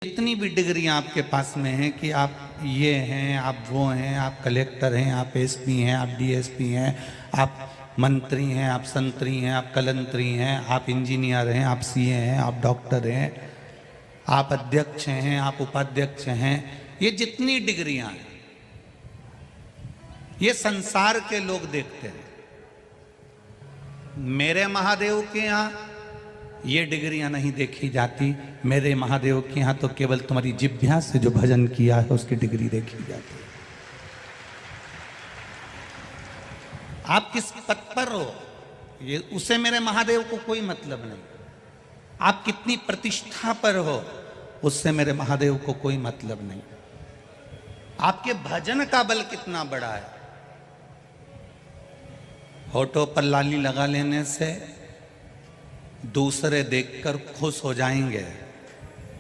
जितनी भी डिग्रियां आपके पास में हैं कि आप ये हैं, आप वो हैं, आप कलेक्टर हैं, आप एसपी हैं, आप डीएसपी हैं, आप मंत्री हैं, आप संतरी हैं, आप कलंतरी हैं, आप इंजीनियर हैं, आप सीए हैं, आप डॉक्टर हैं, आप अध्यक्ष हैं, आप उपाध्यक्ष हैं, ये जितनी डिग्रियां हैं ये संसार के लोग देखते हैं। मेरे महादेव के यहाँ ये डिग्रियां नहीं देखी जाती। मेरे महादेव के यहाँ तो केवल तुम्हारी जिह्वा से जो भजन किया है उसकी डिग्री देखी जाती है। आप किस पद पर हो ये उसे मेरे महादेव को कोई मतलब नहीं। आप कितनी प्रतिष्ठा पर हो उससे मेरे महादेव को कोई मतलब नहीं। आपके भजन का बल कितना बड़ा है। होठों पर लाली लगा लेने से दूसरे देखकर खुश हो जाएंगे,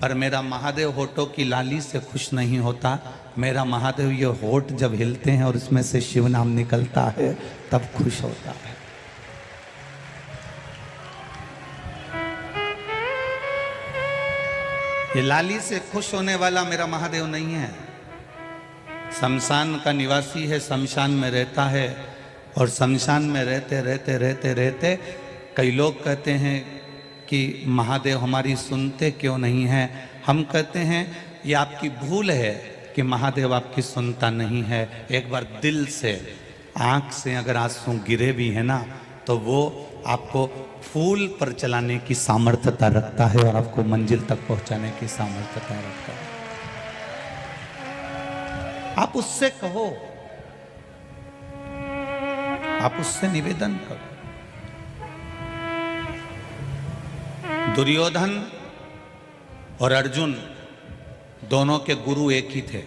पर मेरा महादेव होठों की लाली से खुश नहीं होता। मेरा महादेव ये होठ जब हिलते हैं और इसमें से शिव नाम निकलता है तब खुश होता है। ये लाली से खुश होने वाला मेरा महादेव नहीं है। शमशान का निवासी है, शमशान में रहता है और शमशान में रहते रहते रहते रहते कई लोग कहते हैं कि महादेव हमारी सुनते क्यों नहीं हैं। हम कहते हैं ये आपकी भूल है कि महादेव आपकी सुनता नहीं है। एक बार दिल से, आँख से अगर आंसू गिरे भी है ना तो वो आपको फूल पर चलाने की सामर्थ्यता रखता है और आपको मंजिल तक पहुंचाने की सामर्थ्यता रखता है। आप उससे कहो, आप उससे निवेदन करो। दुर्योधन और अर्जुन दोनों के गुरु एक ही थे।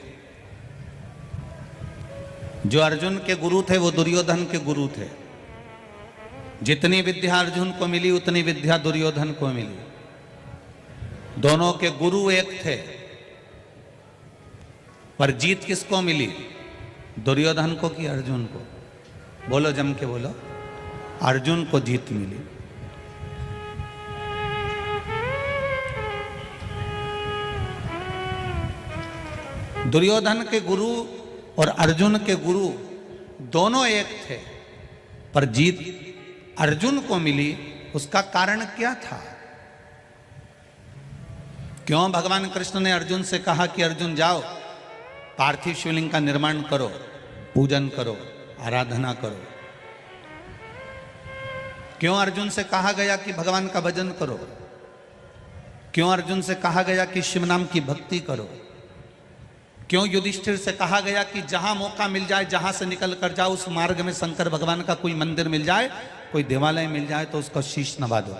जो अर्जुन के गुरु थे वो दुर्योधन के गुरु थे। जितनी विद्या अर्जुन को मिली उतनी विद्या दुर्योधन को मिली। दोनों के गुरु एक थे, पर जीत किसको मिली? दुर्योधन को कि अर्जुन को? बोलो, जम के बोलो। अर्जुन को जीत मिली। दुर्योधन के गुरु और अर्जुन के गुरु दोनों एक थे, पर जीत अर्जुन को मिली। उसका कारण क्या था? क्यों भगवान कृष्ण ने अर्जुन से कहा कि अर्जुन जाओ पार्थिव शिवलिंग का निर्माण करो, पूजन करो, आराधना करो? क्यों अर्जुन से कहा गया कि भगवान का भजन करो? क्यों अर्जुन से कहा गया कि शिव नाम की भक्ति करो? क्यों युधिष्ठिर से कहा गया कि जहां मौका मिल जाए, जहां से निकल कर जाओ, उस मार्ग में शंकर भगवान का कोई मंदिर मिल जाए, कोई देवालय मिल जाए तो उसका शीश नवा दो?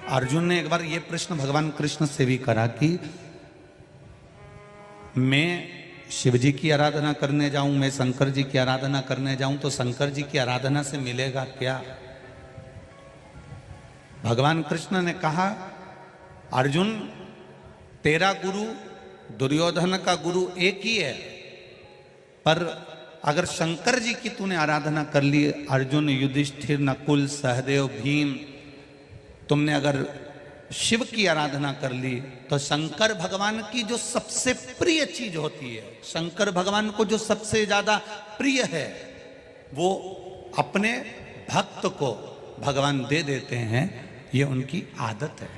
अर्जुन ने एक बार यह प्रश्न भगवान कृष्ण से भी करा कि मैं शिव जी की आराधना करने जाऊं, मैं शंकर जी की आराधना करने जाऊं तो शंकर जी की आराधना से मिलेगा क्या? भगवान कृष्ण ने कहा, अर्जुन तेरा गुरु दुर्योधन का गुरु एक ही है, पर अगर शंकर जी की तूने आराधना कर ली, अर्जुन, युधिष्ठिर, नकुल, सहदेव, भीम, तुमने अगर शिव की आराधना कर ली तो शंकर भगवान की जो सबसे प्रिय चीज होती है, शंकर भगवान को जो सबसे ज्यादा प्रिय है, वो अपने भक्त को भगवान दे देते हैं। ये उनकी आदत है,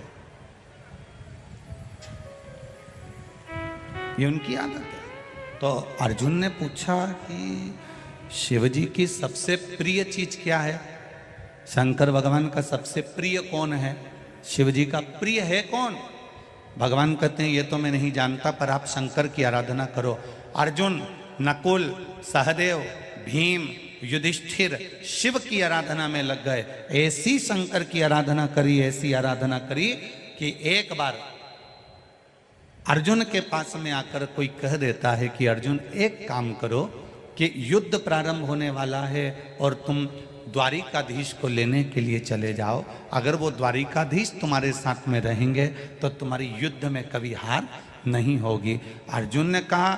ये उनकी आदत है। तो अर्जुन ने पूछा कि शिव जी की सबसे प्रिय चीज क्या है? शंकर भगवान का सबसे प्रिय कौन है? शिव जी का प्रिय है कौन? भगवान कहते हैं ये तो मैं नहीं जानता, पर आप शंकर की आराधना करो। अर्जुन, नकुल, सहदेव, भीम, युधिष्ठिर शिव की आराधना में लग गए। ऐसी शंकर की आराधना करी, ऐसी आराधना करी कि एक बार अर्जुन के पास में आकर कोई कह देता है कि अर्जुन एक काम करो कि युद्ध प्रारंभ होने वाला है और तुम द्वारिकाधीश को लेने के लिए चले जाओ। अगर वो द्वारिकाधीश तुम्हारे साथ में रहेंगे तो तुम्हारी युद्ध में कभी हार नहीं होगी। अर्जुन ने कहा,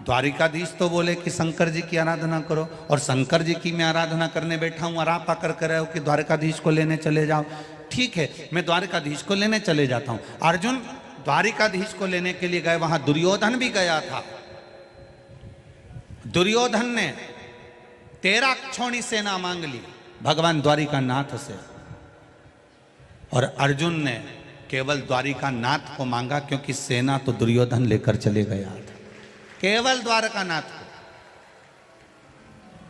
द्वारिकाधीश तो बोले कि शंकर जी की आराधना करो, और शंकर जी की मैं आराधना करने बैठा हूं और आप आकर कह रहे हो कि द्वारिकाधीश को लेने चले जाओ। ठीक है, मैं द्वारिकाधीश को लेने चले जाता हूं। अर्जुन द्वारिकाधीश को लेने के लिए गए, वहां दुर्योधन भी गया था। दुर्योधन ने 13 क्षौणी सेना मांग ली भगवान द्वारिकानाथ से, और अर्जुन ने केवल द्वारिकानाथ को मांगा, क्योंकि सेना तो दुर्योधन लेकर चले गया था, केवल द्वारकानाथ को।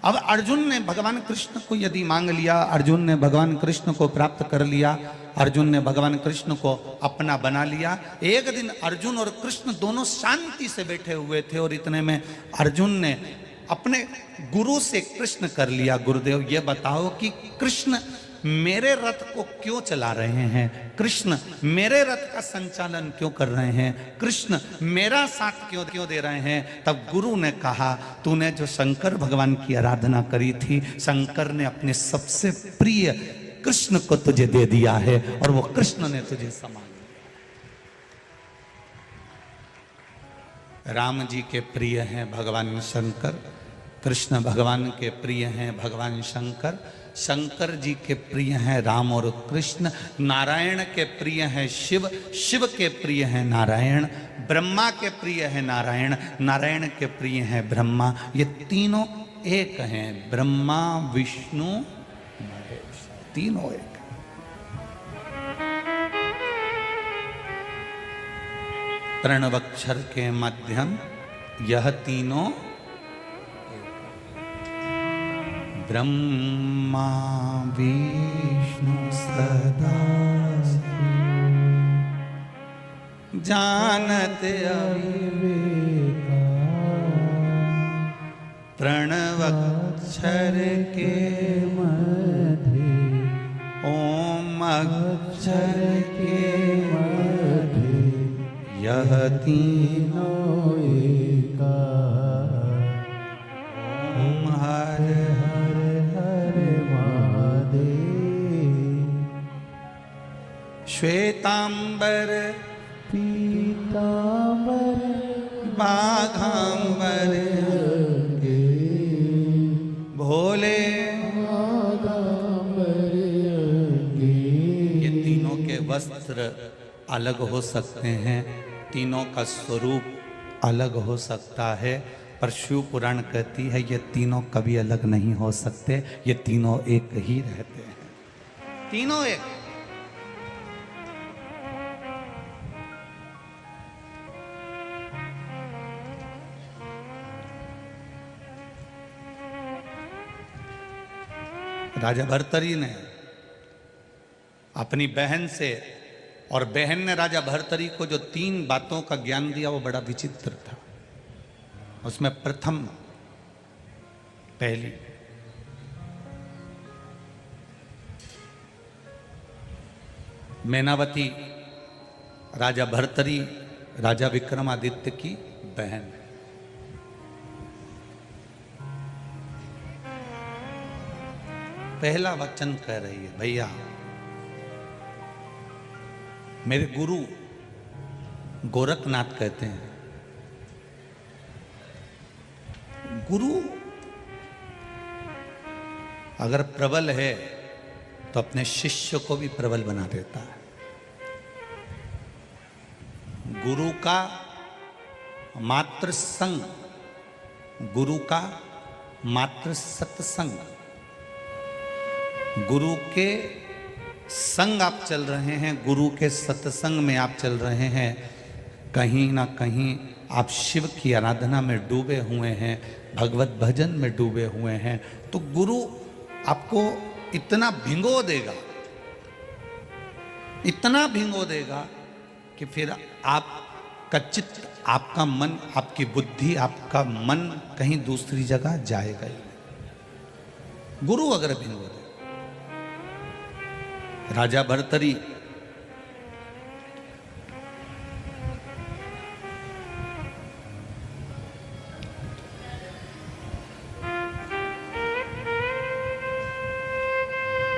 अब अर्जुन ने भगवान कृष्ण को यदि मांग लिया, अर्जुन ने भगवान कृष्ण को प्राप्त कर लिया, अर्जुन ने भगवान कृष्ण को अपना बना लिया। एक दिन अर्जुन और कृष्ण दोनों शांति से बैठे हुए थे, और इतने में अर्जुन ने अपने गुरु से कृष्ण कर लिया, गुरुदेव ये बताओ कि कृष्ण मेरे रथ को क्यों चला रहे हैं, कृष्ण मेरे रथ का संचालन क्यों कर रहे हैं, कृष्ण मेरा साथ क्यों दे रहे हैं। तब गुरु ने कहा, तूने जो शंकर भगवान की आराधना करी थी, शंकर ने अपने सबसे प्रिय कृष्ण को तुझे दे दिया है, और वो कृष्ण ने तुझे संभाल लिया। राम जी के प्रिय हैं भगवान शंकर, कृष्ण भगवान के प्रिय हैं भगवान शंकर, शंकर जी के प्रिय हैं राम और कृष्ण, नारायण के प्रिय हैं शिव, शिव के प्रिय हैं नारायण, ब्रह्मा के प्रिय हैं नारायण, नारायण के प्रिय हैं ब्रह्मा। ये तीनों एक हैं, ब्रह्मा विष्णु महेश, तीनों एक। प्रणवाक्षर के माध्यम यह तीनों ब्रह्मा विष्णु सदा जानते अविवेका, प्रणवाक्षर के मध्य ओम अक्षर के मध्य यह तीनों एका। ओम हर श्वेतांबर पीतांबर बाघांबर भोले ये तीनों के वस्त्र अलग हो सकते हैं, तीनों का स्वरूप अलग हो सकता है, पर शिव पुराण कहती है ये तीनों कभी अलग नहीं हो सकते, ये तीनों एक ही रहते हैं, तीनों एक। राजा भर्तरी ने अपनी बहन से, और बहन ने राजा भर्तरी को जो 3 बातों का ज्ञान दिया वो बड़ा विचित्र था। उसमें प्रथम पहली, मैनावती राजा भर्तरी राजा विक्रमादित्य की बहन। पहला वचन कह रही है, भैया मेरे गुरु गोरखनाथ कहते हैं, गुरु अगर प्रबल है तो अपने शिष्य को भी प्रबल बना देता है। गुरु का मात्र संग, गुरु का मात्र सत्संग, गुरु के संग आप चल रहे हैं, गुरु के सत्संग में आप चल रहे हैं, कहीं ना कहीं आप शिव की आराधना में डूबे हुए हैं, भगवत भजन में डूबे हुए हैं, तो गुरु आपको इतना भिंगो देगा, इतना भिंगो देगा कि फिर आपका चित्त, आपका मन, आपकी बुद्धि, आपका मन कहीं दूसरी जगह जाएगा ही। गुरु अगर भिंगो दे। राजा भर्तरी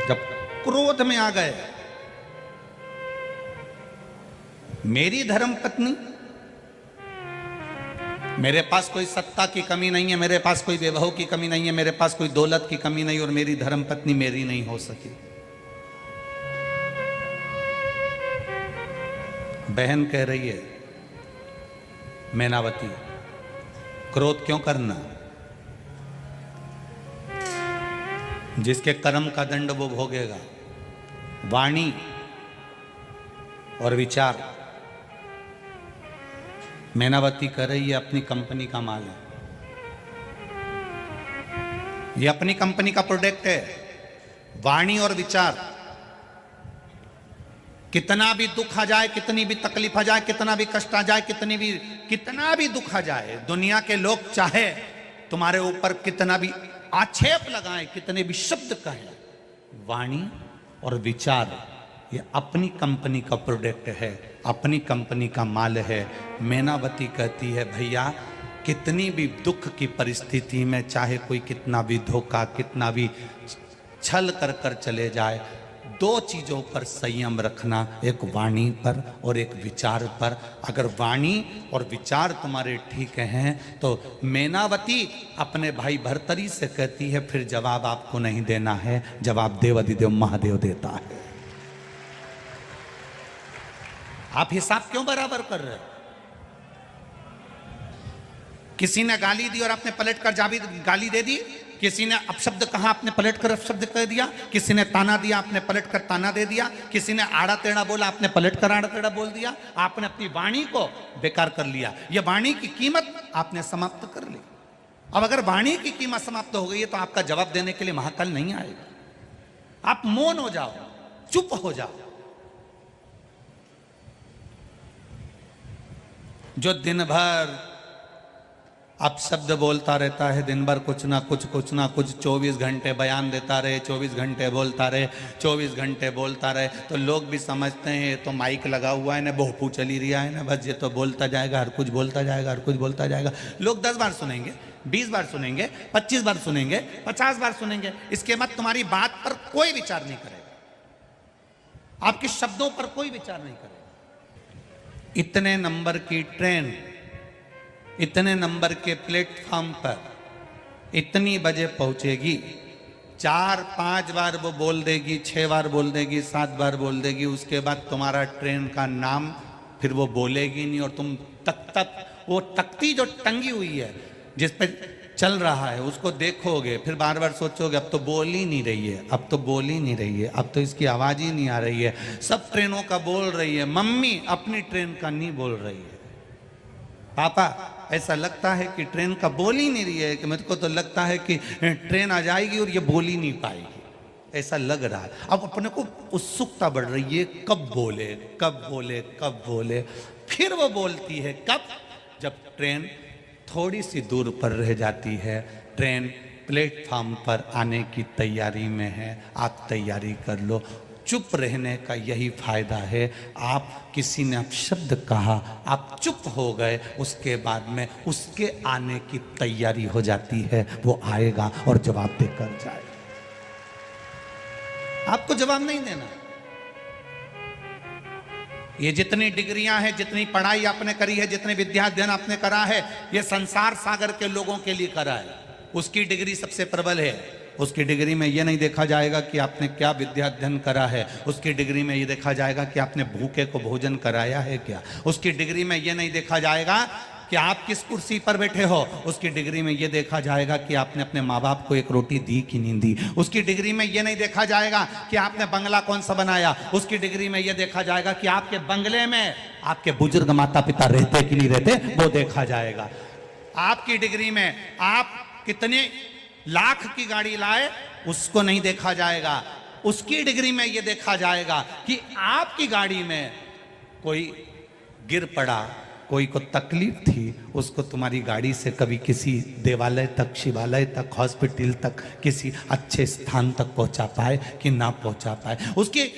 जब क्रोध में आ गए, मेरी धर्म पत्नी मेरे पास कोई सत्ता की कमी नहीं है, मेरे पास कोई वैभव की कमी नहीं है, मेरे पास कोई दौलत की कमी नहीं, और मेरी धर्मपत्नी मेरी नहीं हो सकी। बहन कह रही है मैनावती, क्रोध क्यों करना, जिसके कर्म का दंड वो भोगेगा। वाणी और विचार, मैनावती कर रही है अपनी कंपनी का माल है, ये अपनी कंपनी का प्रोडक्ट है। वाणी और विचार, कितना भी दुख आ जाए, कितनी भी तकलीफ आ जाए, कितना भी कष्ट आ जाए, कितना भी दुख आ जाए, दुनिया के लोग चाहे तुम्हारे ऊपर कितना भी आक्षेप लगाएं, कितने भी शब्द कहें, वाणी और विचार ये अपनी कंपनी का प्रोडक्ट है, अपनी कंपनी का माल है। मैनावती कहती है भैया, कितनी भी दुख की परिस्थिति में चाहे कोई कितना भी धोखा, कितना भी छल कर कर चले जाए, दो चीजों पर संयम रखना, एक वाणी पर और एक विचार पर। अगर वाणी और विचार तुम्हारे ठीक हैं तो मैनावती अपने भाई भर्तरी से कहती है फिर जवाब आपको नहीं देना है, जवाब देवाधिदेव महादेव देता है। आप हिसाब क्यों बराबर कर रहे हो? किसी ने गाली दी और आपने पलट कर गाली दे दी, किसी ने अपशब्द कहा आपने पलट कर अपशब्द कह दिया, किसी ने ताना दिया आपने पलट कर ताना दे दिया, किसी ने आड़ा टेढ़ा बोला आपने पलट कर आड़ा टेढ़ा बोल दिया। आपने अपनी वाणी को बेकार कर लिया, यह वाणी की कीमत आपने समाप्त कर ली। अब अगर वाणी की कीमत समाप्त हो गई है तो आपका जवाब देने के लिए महाकाल नहीं आएगा। आप मौन हो जाओ, चुप हो जाओ। जो दिन भर अब शब्द बोलता रहता है, दिन भर कुछ ना कुछ 24 घंटे बयान देता रहे, 24 घंटे बोलता रहे, 24 घंटे बोलता रहे, तो लोग भी समझते हैं ये तो माइक लगा हुआ है ना, बहुपू चली रहा है ना, बस ये तो बोलता जाएगा, हर कुछ बोलता जाएगा, हर कुछ बोलता जाएगा। लोग 10 बार सुनेंगे, 20 बार सुनेंगे, 25 बार सुनेंगे, 50 बार सुनेंगे, इसके बाद तुम्हारी बात पर कोई विचार नहीं करेगा, आपके शब्दों पर कोई विचार नहीं करेगा। इतने नंबर की ट्रेन, इतने नंबर के प्लेटफॉर्म पर इतनी बजे पहुंचेगी, 4-5 बार वो बोल देगी, 6 बार बोल देगी, 7 बार बोल देगी, उसके बाद तुम्हारा ट्रेन का नाम फिर वो बोलेगी नहीं, और तुम वो तख्ती जो टंगी हुई है जिस पे चल रहा है उसको देखोगे, फिर बार बार सोचोगे अब तो बोल ही नहीं रही है, अब तो बोल ही नहीं रही है, अब तो इसकी आवाज ही नहीं आ रही है, सब ट्रेनों का बोल रही है, मम्मी अपनी ट्रेन का नहीं बोल रही है। पापा ऐसा लगता है कि ट्रेन का बोल ही नहीं रही है, कि मेरे को तो लगता है कि ट्रेन आ जाएगी और ये बोल ही नहीं पाएगी, ऐसा लग रहा है। अब अपने को उत्सुकता बढ़ रही है, कब बोले कब बोले कब बोले। फिर वो बोलती है कब, जब ट्रेन थोड़ी सी दूर पर रह जाती है, ट्रेन प्लेटफॉर्म पर आने की तैयारी में है, आप तैयारी कर लो। चुप रहने का यही फायदा है। आप किसी ने अपशब्द कहा, आप चुप हो गए, उसके बाद में उसके आने की तैयारी हो जाती है, वो आएगा और जवाब देकर जाएगा। आपको जवाब नहीं देना। ये जितनी डिग्रियां हैं, जितनी पढ़ाई आपने करी है, जितने विद्या अध्ययन आपने करा है, ये संसार सागर के लोगों के लिए करा है, उसकी डिग्री सबसे प्रबल है। उसकी डिग्री में ये नहीं देखा जाएगा कि आपने क्या विद्या अध्ययन करा है, उसकी डिग्री में ये देखा जाएगा कि आपने भूखे को भोजन कराया है क्या, उसकी डिग्री में ये नहीं देखा जाएगा कि आप किस कुर्सी पर बैठे हो, उसकी डिग्री में ये देखा जाएगा कि आपने अपने माँ बाप को एक रोटी दी कि नहीं दी, उसकी डिग्री में ये नहीं देखा जाएगा कि आपने बंगला कौन सा बनाया, उसकी डिग्री में ये देखा जाएगा कि आपके बंगले में आपके बुजुर्ग माता पिता रहते कि नहीं रहते, वो देखा जाएगा। आपकी डिग्री में आप कितने लाख की गाड़ी लाए, उसको नहीं देखा जाएगा। उसकी डिग्री में यह देखा जाएगा कि आपकी गाड़ी में कोई गिर पड़ा, कोई को तकलीफ थी, उसको तुम्हारी गाड़ी से कभी किसी देवालय तक, शिवालय तक, हॉस्पिटल तक, किसी अच्छे स्थान तक पहुंचा पाए कि ना पहुंचा पाए। उसकी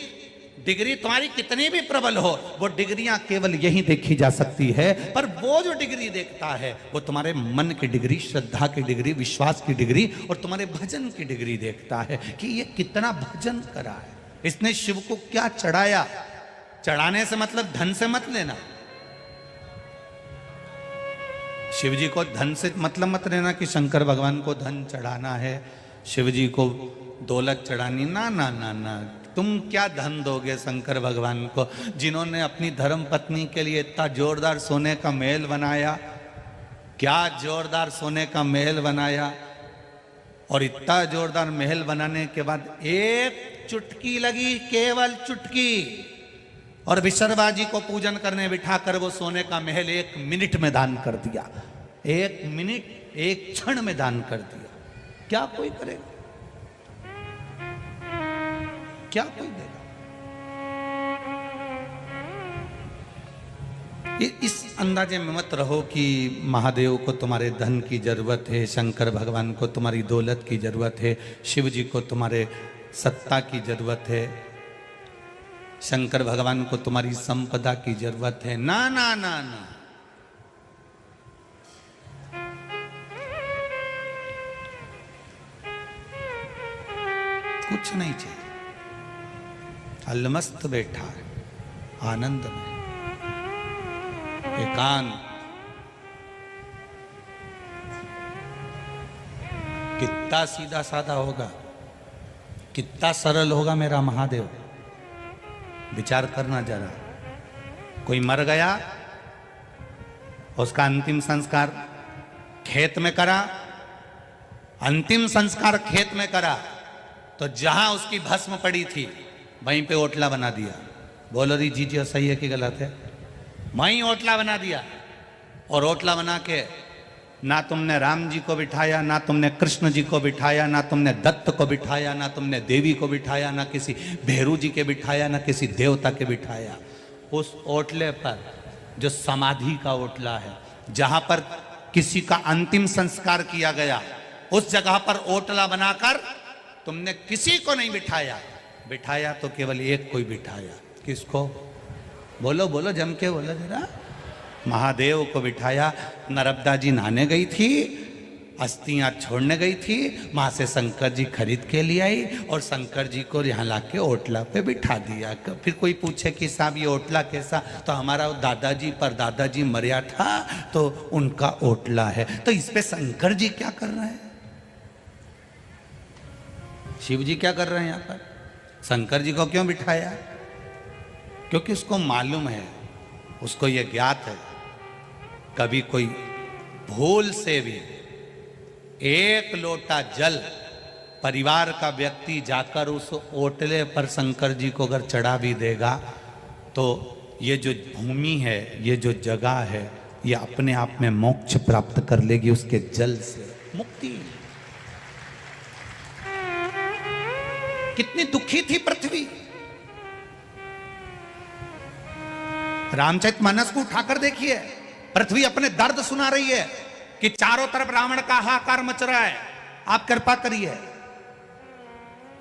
डिग्री तुम्हारी कितनी भी प्रबल हो, वो डिग्रियां केवल यही देखी जा सकती है। पर वो जो डिग्री देखता है वो तुम्हारे मन की डिग्री, श्रद्धा की डिग्री, विश्वास की डिग्री और तुम्हारे भजन की डिग्री देखता है कि ये कितना भजन करा है, इसने शिव को क्या चढ़ाया। चढ़ाने से मतलब धन से मत लेना। शिव जी को धन से मतलब मत लेना कि शंकर भगवान को धन चढ़ाना है, शिव जी को दौलत चढ़ानी, ना ना ना ना। तुम क्या धन दोगे शंकर भगवान को, जिन्होंने अपनी धर्म पत्नी के लिए इतना जोरदार सोने का महल बनाया, क्या जोरदार सोने का महल बनाया, और इतना जोरदार महल बनाने के बाद एक चुटकी लगी, केवल चुटकी, और विशर्वा जी को पूजन करने बिठाकर वो सोने का महल 1 मिनट में दान कर दिया। 1 मिनट, 1 क्षण में दान कर दिया। क्या कोई करेगा? क्या कोई देगा? इस अंदाजे में मत रहो कि महादेव को तुम्हारे धन की जरूरत है, शंकर भगवान को तुम्हारी दौलत की जरूरत है, शिव जी को तुम्हारे सत्ता की जरूरत है, शंकर भगवान को तुम्हारी संपदा की जरूरत है। ना ना ना ना, कुछ नहीं चाहिए। अलमस्त बैठा है आनंद में, एकांत। कितना सीधा साधा होगा, कितना सरल होगा मेरा महादेव, विचार करना जरा। कोई मर गया, उसका अंतिम संस्कार खेत में करा, अंतिम संस्कार खेत में करा, तो जहां उसकी भस्म पड़ी थी वहीं पे ओटला बना दिया। बोलो री जी जी सही है कि गलत है? वहीं ओटला बना दिया, और ओटला बना के ना तुमने राम जी को बिठाया, ना तुमने कृष्ण जी को बिठाया, ना तुमने दत्त को बिठाया, ना तुमने देवी को बिठाया, ना किसी भैरू जी के बिठाया, ना किसी देवता के बिठाया। उस ओटले पर जो समाधि का ओटला है, जहां पर किसी का अंतिम संस्कार किया गया, उस जगह पर ओटला बनाकर तुमने किसी को नहीं बिठाया। बिठाया तो केवल एक कोई बिठाया। किसको? बोलो बोलो, जम के बोलो जरा। महादेव को बिठाया। नर्मदा जी नहाने गई थी, अस्थियां छोड़ने गई थी, वहां से शंकर जी खरीद के ले आई और शंकर जी को यहाँ ला के ओटला पे बिठा दिया। फिर कोई पूछे कि साहब ये ओटला कैसा, तो हमारा दादाजी पर दादाजी मरिया था तो उनका ओटला है। तो इस पे शंकर जी क्या कर रहे हैं, शिव जी क्या कर रहे हैं यहाँ पर? शंकर जी को क्यों बिठाया? क्योंकि उसको मालूम है, उसको ये ज्ञात है, कभी कोई भूल से भी 1 लोटा जल परिवार का व्यक्ति जाकर उस ओटले पर शंकर जी को अगर चढ़ा भी देगा तो ये जो भूमि है, ये जो जगह है, ये अपने आप में मोक्ष प्राप्त कर लेगी उसके जल से, मुक्ति। कितनी दुखी थी पृथ्वी। रामचरितमानस को उठाकर देखिए, पृथ्वी अपने दर्द सुना रही है कि चारों तरफ रावण का हाहाकार मच रहा है, आप कृपा करिए।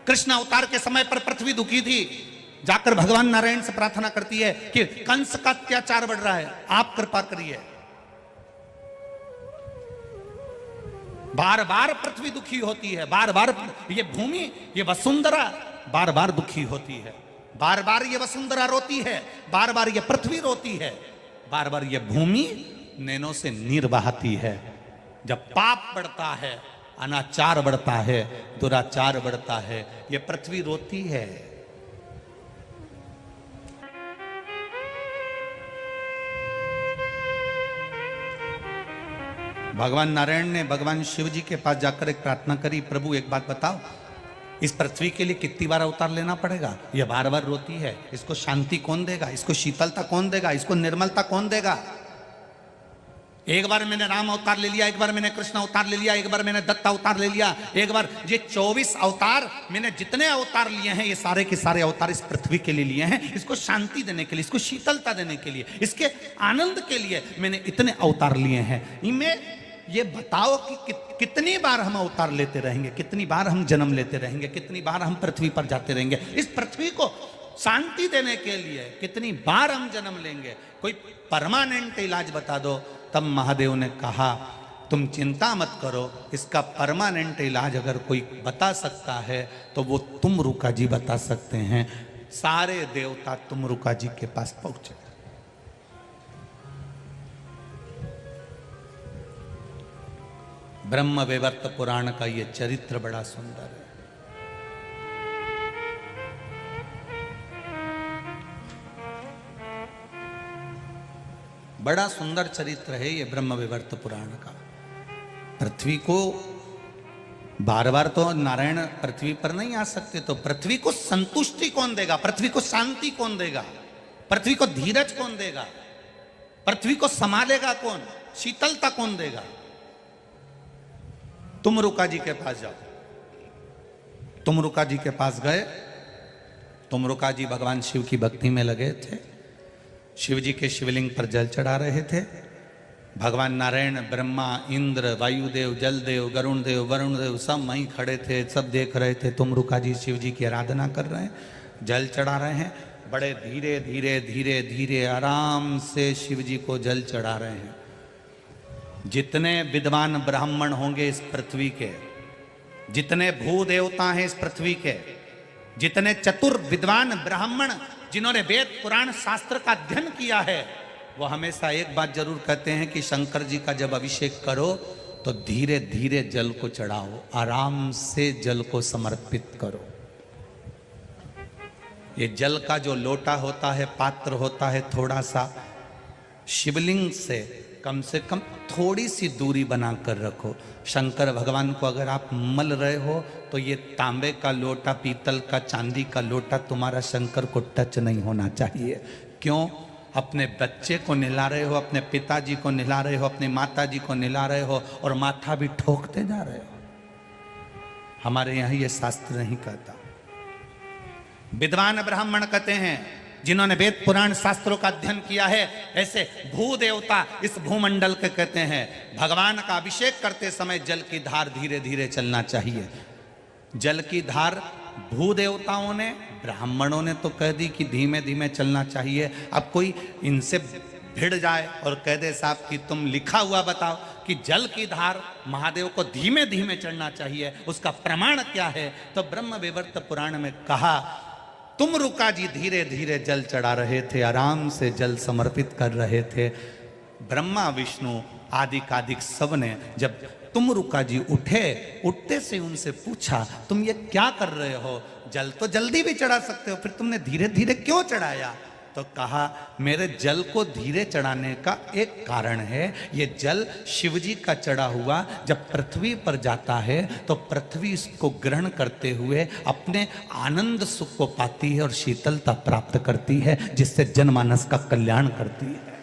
कृष्ण अवतार के समय पर पृथ्वी दुखी थी, जाकर भगवान नारायण से प्रार्थना करती है कि कंस का अत्याचार बढ़ रहा है, आप कृपा करिए। बार बार पृथ्वी दुखी होती है, बार बार ये भूमि, ये वसुंधरा बार बार दुखी होती है, बार बार ये वसुंधरा रोती है, बार बार ये पृथ्वी रोती है, बार बार ये भूमि नैनों से नीर बहाती है। जब पाप बढ़ता है, अनाचार बढ़ता है, दुराचार बढ़ता है, ये पृथ्वी रोती है। भगवान नारायण ने भगवान शिव जी के पास जाकर एक प्रार्थना करी, प्रभु एक बात बताओ, इस पृथ्वी के लिए कितनी बार अवतार लेना पड़ेगा? ये बार बार रोती है, इसको शांति कौन देगा, इसको शीतलता कौन देगा, इसको निर्मलता कौन देगा? एक बार मैंने राम अवतार ले लिया, एक बार मैंने कृष्ण अवतार ले लिया, एक बार मैंने दत्त अवतार ले लिया, एक बार ये 24 अवतार मैंने जितने अवतार लिए हैं, ये सारे के सारे अवतार इस पृथ्वी के लिए लिए हैं, इसको शांति देने के लिए, इसको शीतलता देने के लिए, इसके आनंद के लिए मैंने इतने अवतार लिए हैं। इनमें ये बताओ कि कितनी बार हम अवतार लेते रहेंगे, कितनी बार हम जन्म लेते रहेंगे, कितनी बार हम पृथ्वी पर जाते रहेंगे, इस पृथ्वी को शांति देने के लिए कितनी बार हम जन्म लेंगे? कोई परमानेंट इलाज बता दो। तब महादेव ने कहा तुम चिंता मत करो, इसका परमानेंट इलाज अगर कोई बता सकता है तो वो तुमरुका जी बता सकते हैं। सारे देवता तुमरुका जी के पास पहुंचे। ब्रह्म वैवर्त पुराण का ये चरित्र बड़ा सुंदर है। बड़ा सुंदर चरित्र है ये ब्रह्म वैवर्त पुराण का। पृथ्वी को बार बार तो नारायण पृथ्वी पर नहीं आ सकते, तो पृथ्वी को संतुष्टि कौन देगा, पृथ्वी को शांति कौन देगा, पृथ्वी को धीरज कौन देगा, पृथ्वी को संभालेगा कौन, शीतलता कौन देगा? तुम रुका जी के पास जाओ। तुम रुका जी के पास गए। तुम रुका जी भगवान शिव की भक्ति में लगे थे। शिव जी के शिवलिंग पर जल चढ़ा रहे थे। भगवान नारायण, ब्रह्मा, इंद्र, वायुदेव, जलदेव, गरुण देव, वरुण देव सब वहीं खड़े थे, सब देख रहे थे। तुम रुका जी शिव जी की आराधना कर रहे हैं, जल चढ़ा रहे हैं। बड़े धीरे धीरे धीरे धीरे आराम से शिव जी को जल चढ़ा रहे हैं। जितने विद्वान ब्राह्मण होंगे इस पृथ्वी के, जितने भू देवता हैं इस पृथ्वी के, जितने चतुर विद्वान ब्राह्मण जिन्होंने वेद पुराण शास्त्र का अध्ययन किया है, वो हमेशा एक बात जरूर कहते हैं कि शंकर जी का जब अभिषेक करो तो धीरे धीरे जल को चढ़ाओ, आराम से जल को समर्पित करो। ये जल का जो लोटा होता है, पात्र होता है, थोड़ा सा शिवलिंग से कम थोड़ी सी दूरी बनाकर रखो। शंकर भगवान को अगर आप मल रहे हो तो ये तांबे का लोटा, पीतल का, चांदी का लोटा तुम्हारा शंकर को टच नहीं होना चाहिए। क्यों? अपने बच्चे को निला रहे हो, अपने पिताजी को निला रहे हो, अपनी माताजी को निला रहे हो और माथा भी ठोकते जा रहे हो। हमारे यहाँ ये शास्त्र नहीं कहता। विद्वान ब्राह्मण कहते हैं जिन्होंने वेद पुराण शास्त्रों का अध्ययन किया है, ऐसे भू देवता इस भूमंडल के कहते हैं भगवान का अभिषेक करते समय जल की धार धीरे धीरे चलना चाहिए। जल की धार भू देवताओं ने, ब्राह्मणों ने तो कह दी कि धीमे धीमे चलना चाहिए। अब कोई इनसे भिड़ जाए और कह दे साहब कि तुम लिखा हुआ बताओ कि जल की धार महादेव को धीमे धीमे चढ़ना चाहिए, उसका प्रमाण क्या है? तो ब्रह्म वैवर्त पुराण में कहा तुम रुका जी धीरे धीरे जल चढ़ा रहे थे, आराम से जल समर्पित कर रहे थे। ब्रह्मा विष्णु आदि कादिक सब ने जब तुम रुका जी उठे, उठते से उनसे पूछा तुम ये क्या कर रहे हो? जल तो जल्दी भी चढ़ा सकते हो, फिर तुमने धीरे धीरे क्यों चढ़ाया? तो कहा मेरे जल को धीरे चढ़ाने का एक कारण है, ये जल शिवजी का चढ़ा हुआ जब पृथ्वी पर जाता है तो पृथ्वी इसको ग्रहण करते हुए अपने आनंद सुख को पाती है और शीतलता प्राप्त करती है, जिससे जनमानस का कल्याण करती है।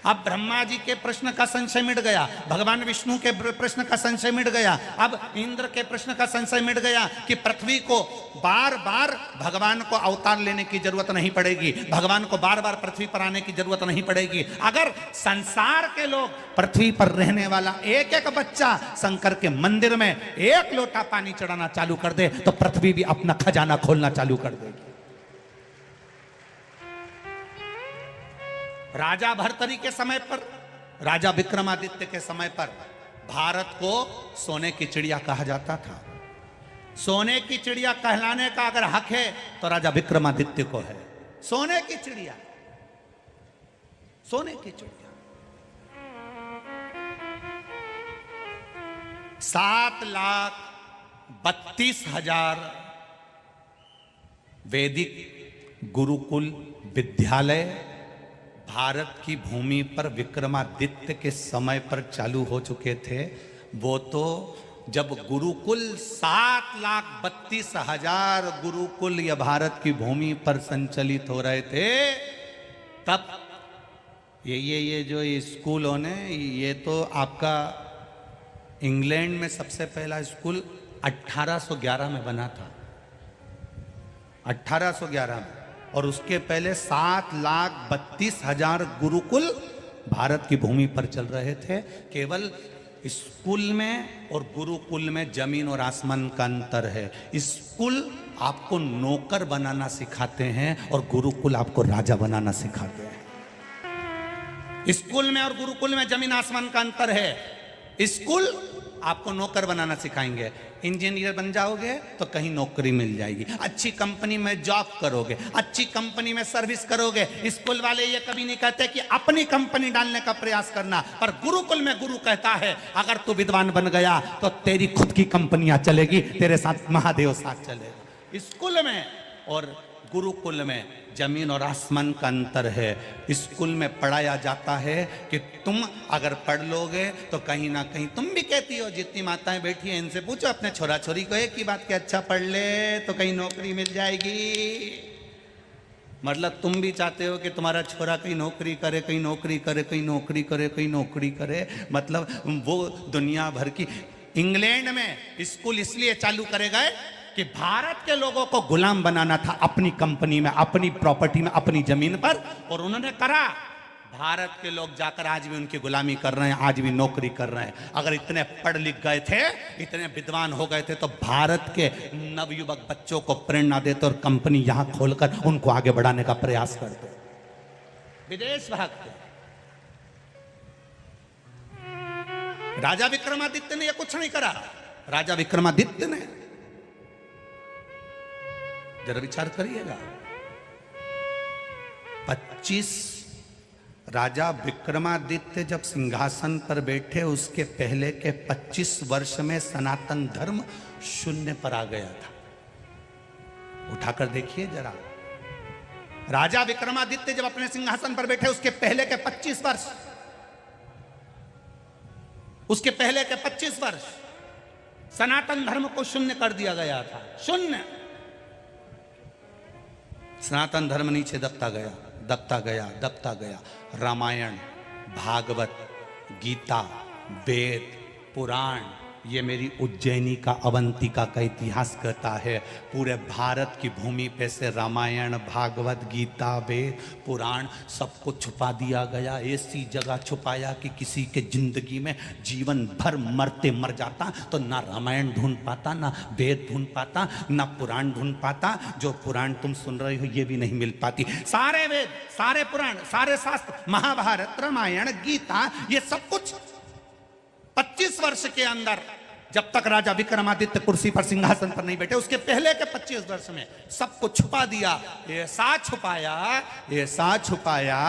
अब ब्रह्मा जी के प्रश्न का संशय मिट गया, भगवान विष्णु के प्रश्न का संशय मिट गया, अब इंद्र के प्रश्न का संशय मिट गया कि पृथ्वी को बार बार भगवान को अवतार लेने की जरूरत नहीं पड़ेगी, भगवान को बार बार पृथ्वी पर आने की जरूरत नहीं पड़ेगी। अगर संसार के लोग, पृथ्वी पर रहने वाला एक एक बच्चा शंकर के मंदिर में एक लोटा पानी चढ़ाना चालू कर दे तो पृथ्वी भी अपना खजाना खोलना चालू कर देगी। राजा भर्तरी के समय पर, राजा विक्रमादित्य के समय पर भारत को सोने की चिड़िया कहा जाता था। सोने की चिड़िया कहलाने का अगर हक है तो राजा विक्रमादित्य को है। सोने की चिड़िया, सोने की चिड़िया। 7,32,000 वैदिक गुरुकुल विद्यालय भारत की भूमि पर विक्रमादित्य के समय पर चालू हो चुके थे। वो तो जब गुरुकुल 7,32,000 गुरुकुल या भारत की भूमि पर संचालित हो रहे थे, तब ये जो स्कूलों ने, ये तो आपका इंग्लैंड में सबसे पहला स्कूल 1811 में बना था, 1811 में, और उसके पहले 7,32,000 गुरुकुल भारत की भूमि पर चल रहे थे। केवल स्कूल में और गुरुकुल में जमीन और आसमान का अंतर है। स्कूल आपको नौकर बनाना सिखाते हैं और गुरुकुल आपको राजा बनाना सिखाते हैं। स्कूल में और गुरुकुल में जमीन आसमान का अंतर है। स्कूल आपको नौकर बनाना सिखाएंगे, इंजीनियर बन जाओगे तो कहीं नौकरी मिल जाएगी, अच्छी कंपनी में जॉब करोगे, अच्छी कंपनी में सर्विस करोगे। स्कूल वाले ये कभी नहीं कहते कि अपनी कंपनी डालने का प्रयास करना, पर गुरुकुल में गुरु कहता है अगर तू विद्वान बन गया तो तेरी खुद की कंपनियां चलेगी, तेरे साथ महादेव साथ चलेगा। स्कूल में और गुरुकुल में जमीन और आसमान का अंतर है। स्कूल में पढ़ाया जाता है कि तुम अगर पढ़ लोगे तो कहीं ना कहीं, तुम भी कहती हो, जितनी माताएं बैठी हैं इनसे पूछो अपने छोरा छोरी को एक ही बात कि अच्छा पढ़ ले तो कहीं नौकरी मिल जाएगी। मतलब तुम भी चाहते हो कि तुम्हारा छोरा कहीं नौकरी करे, कहीं नौकरी करे, कहीं नौकरी करे, कहीं नौकरी करे। मतलब वो दुनिया भर की। इंग्लैंड में स्कूल इसलिए चालू करे गए कि भारत के लोगों को गुलाम बनाना था अपनी कंपनी में, अपनी प्रॉपर्टी में, अपनी जमीन पर, और उन्होंने करा। भारत के लोग जाकर आज भी उनकी गुलामी कर रहे हैं, आज भी नौकरी कर रहे हैं। अगर इतने पढ़ लिख गए थे, इतने विद्वान हो गए थे तो भारत के नवयुवक बच्चों को प्रेरणा देते और कंपनी यहां खोलकर उनको आगे बढ़ाने का प्रयास करते। विदेश भागते। राजा विक्रमादित्य ने यह कुछ नहीं करा। राजा विक्रमादित्य ने, जरा विचार करिएगा, 25 राजा विक्रमादित्य जब सिंहासन पर बैठे उसके पहले के 25 वर्ष में सनातन धर्म शून्य पर आ गया था। उठाकर देखिए जरा, राजा विक्रमादित्य जब अपने सिंहासन पर बैठे उसके पहले के 25 वर्ष, उसके पहले के 25 वर्ष सनातन धर्म को शून्य कर दिया गया था। शून्य। सनातन धर्म नीचे दबता गया, दबता गया, दबता गया। रामायण, भागवत, गीता, वेद, पुराण, ये मेरी उज्जैनी का, अवंतिका का इतिहास कहता है। पूरे भारत की भूमि पे से रामायण, भागवत, गीता, वेद, पुराण सबको छुपा दिया गया। ऐसी जगह छुपाया कि किसी के जिंदगी में जीवन भर मरते मर जाता तो ना रामायण ढूंढ पाता, ना वेद ढूंढ पाता, ना पुराण ढूंढ पाता। जो पुराण तुम सुन रहे हो ये भी नहीं मिल पाती। सारे वेद, सारे पुराण, सारे शास्त्र, महाभारत, रामायण, गीता, ये सब कुछ 25 वर्ष के अंदर, जब तक राजा विक्रमादित्य कुर्सी पर, सिंहासन पर नहीं बैठे, उसके पहले के 25 वर्ष में सबको छुपा दिया। ऐसा छुपाया, ऐसा छुपाया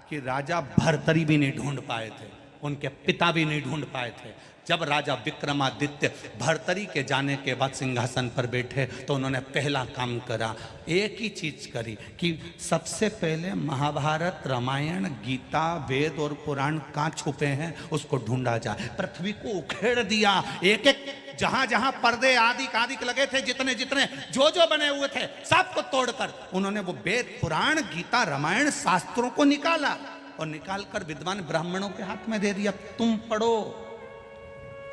कि राजा भर्तरी भी नहीं ढूंढ पाए थे, उनके पिता भी नहीं ढूंढ पाए थे। जब राजा विक्रमादित्य भर्तरी के जाने के बाद सिंहासन पर बैठे तो उन्होंने पहला काम करा, एक ही चीज करी कि सबसे पहले महाभारत, रामायण, गीता, वेद और पुराण कहाँ छुपे हैं उसको ढूंढा जाए। पृथ्वी को उखेड़ दिया। एक एक जहां जहां पर्दे आदि आदि लगे थे, जितने जितने जो जो बने हुए थे, सबको तोड़कर उन्होंने वो वेद, पुराण, गीता, रामायण, शास्त्रों को निकाला और निकालकर विद्वान ब्राह्मणों के हाथ में दे दिया, तुम पढ़ो।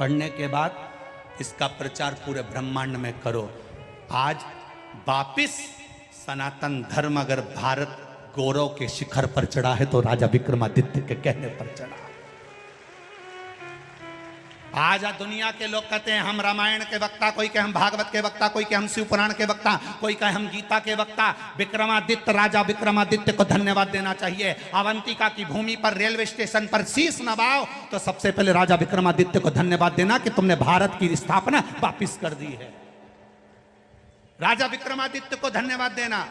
पढ़ने के बाद इसका प्रचार पूरे ब्रह्मांड में करो। आज वापिस सनातन धर्म अगर भारत गौरव के शिखर पर चढ़ा है तो राजा विक्रमादित्य के कहने पर चढ़ा। आज दुनिया के लोग कहते हैं हम रामायण के वक्ता, कोई कहे हम भागवत के वक्ता, कोई कहे हम शिव पुराण के वक्ता, कोई कहे हम गीता के वक्ता। विक्रमादित्य, राजा विक्रमादित्य को धन्यवाद देना चाहिए। अवंतिका की भूमि पर रेलवे स्टेशन पर शीश नवाओ तो सबसे पहले राजा विक्रमादित्य को धन्यवाद देना कि तुमने भारत की स्थापना वापिस कर दी है। राजा विक्रमादित्य को धन्यवाद देना।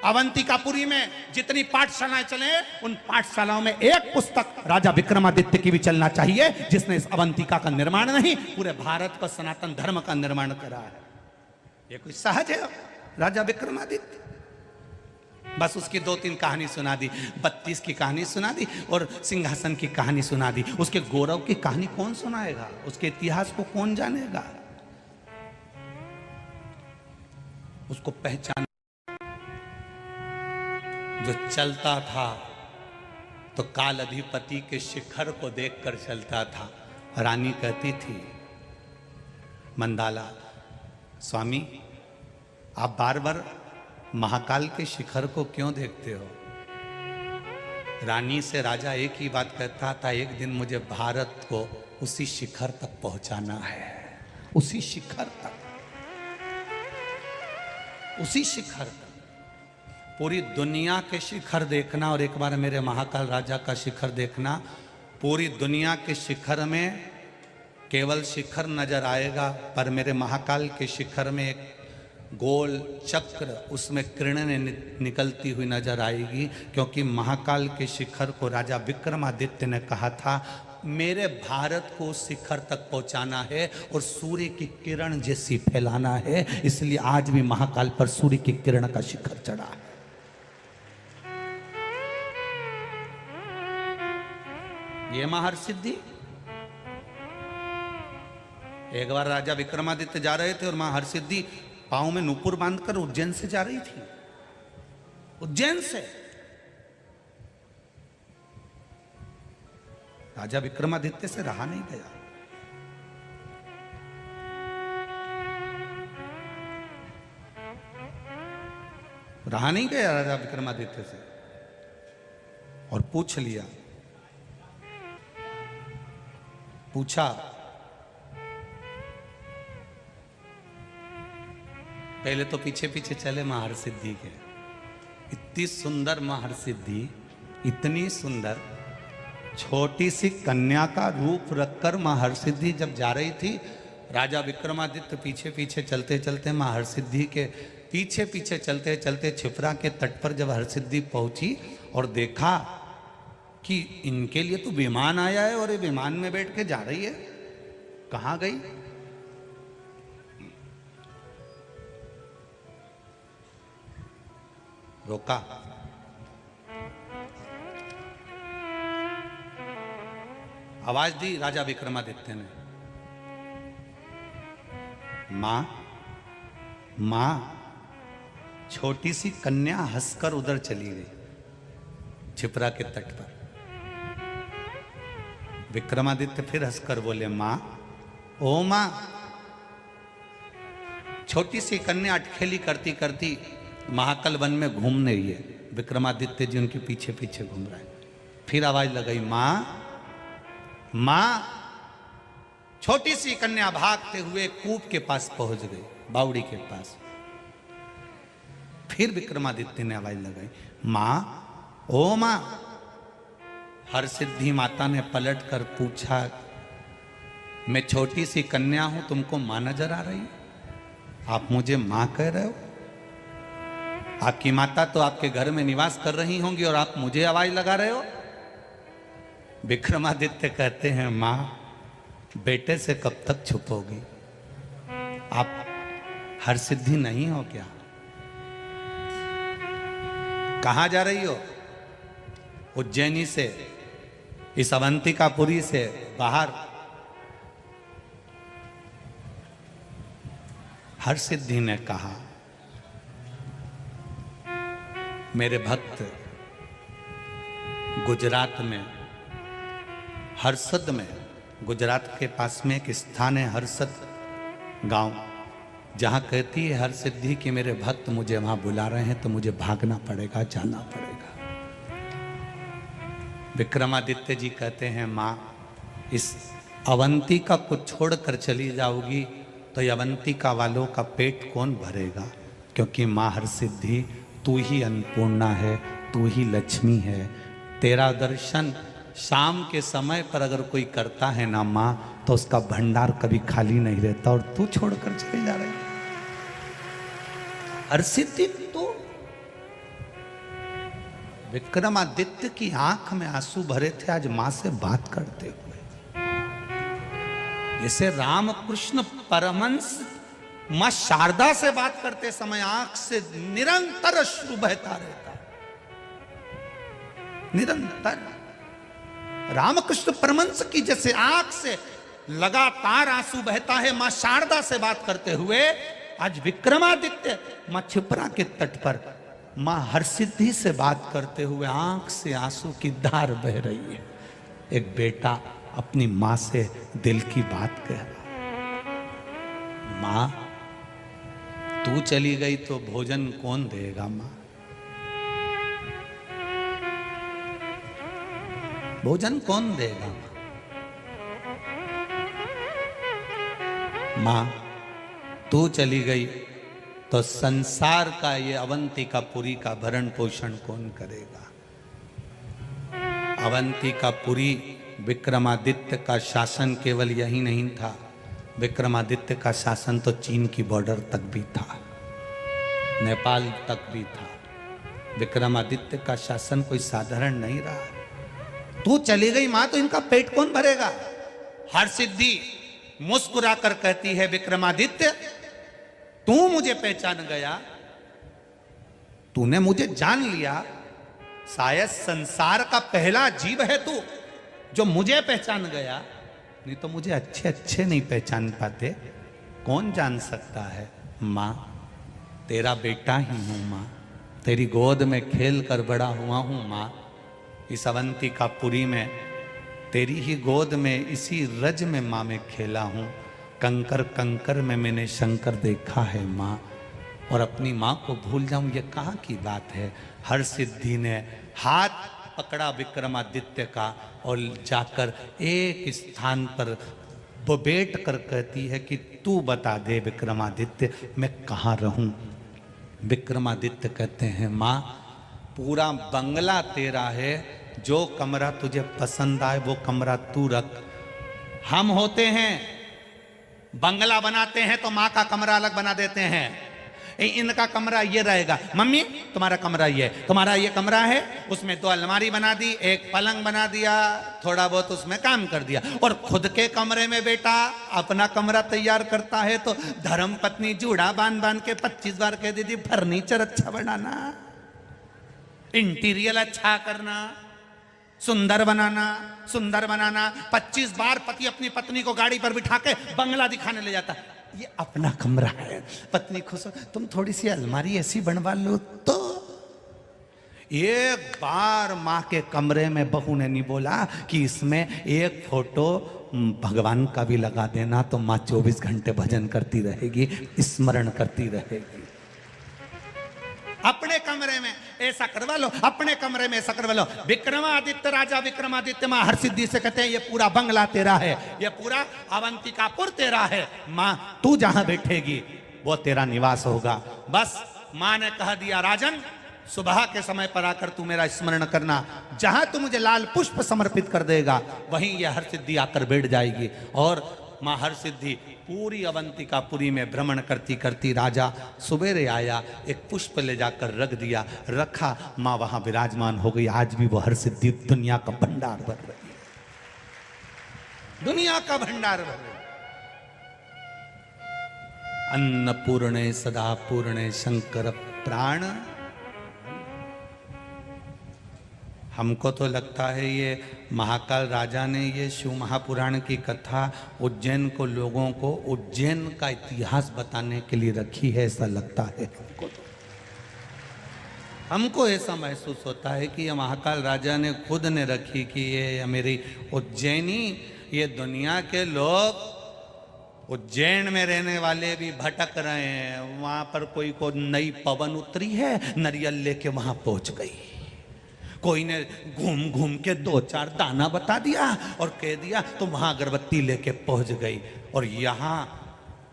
अवंतिकापुरी में जितनी पाठशालाएं चले, उन पाठशालाओं में एक पुस्तक राजा विक्रमादित्य की भी चलना चाहिए, जिसने इस अवंतिका का निर्माण नहीं, पूरे भारत को सनातन धर्म का निर्माण करा है। ये कोई सहज है? राजा विक्रमादित्य बस उसकी 2-3 कहानी सुना दी, 32 की कहानी सुना दी और सिंहासन की कहानी सुना दी। उसके गौरव की कहानी कौन सुनाएगा? उसके इतिहास को कौन जानेगा? उसको पहचान जो चलता था तो काल अधिपति के शिखर को देखकर चलता था। रानी कहती थी मंदाला, स्वामी आप बार बार महाकाल के शिखर को क्यों देखते हो? रानी से राजा एक ही बात कहता था, एक दिन मुझे भारत को उसी शिखर तक पहुंचाना है, उसी शिखर तक, उसी शिखर तक। पूरी दुनिया के शिखर देखना और एक बार मेरे महाकाल राजा का शिखर देखना। पूरी दुनिया के शिखर में केवल शिखर नजर आएगा, पर मेरे महाकाल के शिखर में एक गोल चक्र, उसमें किरणें निकलती हुई नजर आएगी, क्योंकि महाकाल के शिखर को राजा विक्रमादित्य ने कहा था मेरे भारत को शिखर तक पहुंचाना है और सूर्य की किरण जैसी फैलाना है। इसलिए आज भी महाकाल पर सूर्य की किरण का शिखर चढ़ा है। ये महर्षिद्धि। एक बार राजा विक्रमादित्य जा रहे थे और मां हरसिद्धि पांव में नूपुर बांधकर उज्जैन से जा रही थी। उज्जैन से राजा विक्रमादित्य से रहा नहीं गया। रहा नहीं गया राजा विक्रमादित्य से, और पूछा पहले तो पीछे पीछे चले महर्षिद्धि के। इतनी सुंदर महर्षिद्धि, इतनी सुंदर छोटी सी कन्या का रूप रखकर महर्षिद्धि जब जा रही थी, राजा विक्रमादित्य पीछे पीछे चलते चलते महर्षिद्धि के पीछे पीछे चलते चलते क्षिप्रा के तट पर जब हरसिद्धि पहुंची और देखा कि इनके लिए तो विमान आया है और ये विमान में बैठ के जा रही है, कहां गई? रोका। आवाज दी राजा विक्रमादित्य ने, मां मां। छोटी सी कन्या हंसकर उधर चली गई क्षिप्रा के तट पर। विक्रमादित्य फिर हंसकर बोले, मां, ओ मां। छोटी सी कन्या अटखेली करती करती महाकाल वन में घूम रही है। विक्रमादित्य जी उनके पीछे पीछे घूम रहे हैं। फिर आवाज लगाई, मां मां। छोटी सी कन्या भागते हुए कूप के पास पहुंच गई, बावड़ी के पास। फिर विक्रमादित्य ने आवाज लगाई, मां, ओ मां। हरसिद्धि माता ने पलट कर पूछा, मैं छोटी सी कन्या हूं, तुमको मां नजर आ रही? आप मुझे मां कह रहे हो? आपकी माता तो आपके घर में निवास कर रही होंगी और आप मुझे आवाज लगा रहे हो? विक्रमादित्य कहते हैं, मां, बेटे से कब तक छुपोगी? आप हरसिद्धि नहीं हो क्या? कहां जा रही हो? उज्जैनी से, इस अवंतिकापुरी से बाहर। हरसिद्धि ने कहा, मेरे भक्त गुजरात में हरसद में, गुजरात के पास में एक स्थान है हरसद गांव, जहां कहती है हरसिद्धि कि मेरे भक्त मुझे वहां बुला रहे हैं तो मुझे भागना पड़ेगा, जाना पड़ेगा। विक्रमादित्य जी कहते हैं, मां, इस अवंतिका को छोड़कर चली जाओगी तो ये अवंतिका वालों का पेट कौन भरेगा? क्योंकि मां हरसिद्धि, तू ही अन्नपूर्णा है, तू ही लक्ष्मी है। तेरा दर्शन शाम के समय पर अगर कोई करता है ना मां, तो उसका भंडार कभी खाली नहीं रहता, और तू छोड़कर चले जा रही। हरसिद्धि तो विक्रमादित्य की आंख में आंसू भरे थे आज मां से बात करते हुए। जैसे रामकृष्ण परमहंस मां शारदा से बात करते समय आंख से निरंतर अश्रु बहता रहता, निरंतर। रामकृष्ण परमहंस की जैसे आंख से लगातार आंसू बहता है मां शारदा से बात करते हुए, आज विक्रमादित्य मां क्षिप्रा के तट पर मां हरसिद्धि से बात करते हुए आंख से आंसू की धार बह रही है। एक बेटा अपनी मां से दिल की बात कह रहा, मां, तू चली गई तो भोजन कौन देगा? मां, भोजन कौन देगा? मां, तू चली गई तो संसार का ये अवंतिकापुरी का भरण पोषण कौन करेगा? अवंतिकापुरी विक्रमादित्य का शासन केवल यही नहीं था, विक्रमादित्य का शासन तो चीन की बॉर्डर तक भी था, नेपाल तक भी था। विक्रमादित्य का शासन कोई साधारण नहीं रहा। तू चली गई मां तो इनका पेट कौन भरेगा? हरसिद्धि मुस्कुरा कर कहती है, विक्रमादित्य तू मुझे पहचान गया, तूने मुझे जान लिया, शायद संसार का पहला जीव है तू जो मुझे पहचान गया, नहीं तो मुझे अच्छे अच्छे नहीं पहचान पाते। कौन जान सकता है? मां तेरा बेटा ही हूं मां, तेरी गोद में खेल कर बड़ा हुआ हूं मां। इस अवंतिकापुरी में तेरी ही गोद में इसी रज में मां में खेला हूं। कंकर कंकर में मैंने शंकर देखा है मां, और अपनी मां को भूल जाऊं ये कहाँ की बात है। हरसिद्धि ने हाथ पकड़ा विक्रमादित्य का और जाकर एक स्थान पर वो बैठ कर कहती है कि तू बता दे विक्रमादित्य मैं कहाँ रहूं। विक्रमादित्य कहते हैं मां पूरा बंगला तेरा है, जो कमरा तुझे पसंद आए वो कमरा तू रख। हम होते हैं बंगला बनाते हैं तो मां का कमरा अलग बना देते हैं, इनका कमरा ये रहेगा, मम्मी तुम्हारा कमरा ये, तुम्हारा ये कमरा है, उसमें 2 अलमारी बना दी, एक पलंग बना दिया, थोड़ा बहुत उसमें काम कर दिया। और खुद के कमरे में बेटा अपना कमरा तैयार करता है तो धर्म पत्नी जूड़ा बांध बांध के 25 बार कह देती फर्नीचर अच्छा बनाना, इंटीरियर अच्छा करना, सुंदर बनाना, सुंदर बनाना। 25 बार पति अपनी पत्नी को गाड़ी पर बिठा के बंगला दिखाने ले जाता, ये अपना कमरा है। पत्नी खुश हो, तुम थोड़ी सी अलमारी ऐसी बनवा लो तो। एक बार मां के कमरे में बहू ने नहीं बोला कि इसमें एक फोटो भगवान का भी लगा देना, तो मां 24 घंटे भजन करती रहेगी, स्मरण करती रहेगी। अपने कमरे में ऐसा करवा लो, अपने कमरे में ऐसा करवा लो। विक्रमादित्य राजा विक्रमादित्य मां हरसिद्धि से कहते हैं ये पूरा बंगला तेरा है, ये पूरा अवंतिकापुर तेरा है, मां तू जहां बैठेगी वो तेरा निवास होगा। बस मां ने कह दिया राजन सुबह के समय पर आकर तू मेरा स्मरण करना, जहां तू मुझे लाल पुष्प समर्पित कर देगा वहीं यह हरसिद्धि आकर बैठ जाएगी। और मां हरसिद्धि पूरी अवंतिकापुरी में भ्रमण करती करती राजा सुबेरे आया, एक पुष्प ले जाकर रख दिया, रखा, मां वहां विराजमान हो गई। आज भी वो हरसिद्धि दुनिया का भंडार भर रही है, दुनिया का भंडार भर रही। अन्नपूर्णे सदा पूर्णे शंकर प्राण। हमको तो लगता है ये महाकाल राजा ने ये शिव महापुराण की कथा उज्जैन को लोगों को उज्जैन का इतिहास बताने के लिए रखी है, ऐसा लगता है हमको ऐसा महसूस होता है कि ये महाकाल राजा ने खुद ने रखी कि ये मेरी उज्जैनी, ये दुनिया के लोग उज्जैन में रहने वाले भी भटक रहे हैं। वहां पर कोई को नई पवन उतरी है, नारियल लेके वहां पहुंच गई, कोई ने घूम घूम के 2-4 दाना बता दिया और कह दिया तो वहां अगरबत्ती लेके पहुंच गई। और यहां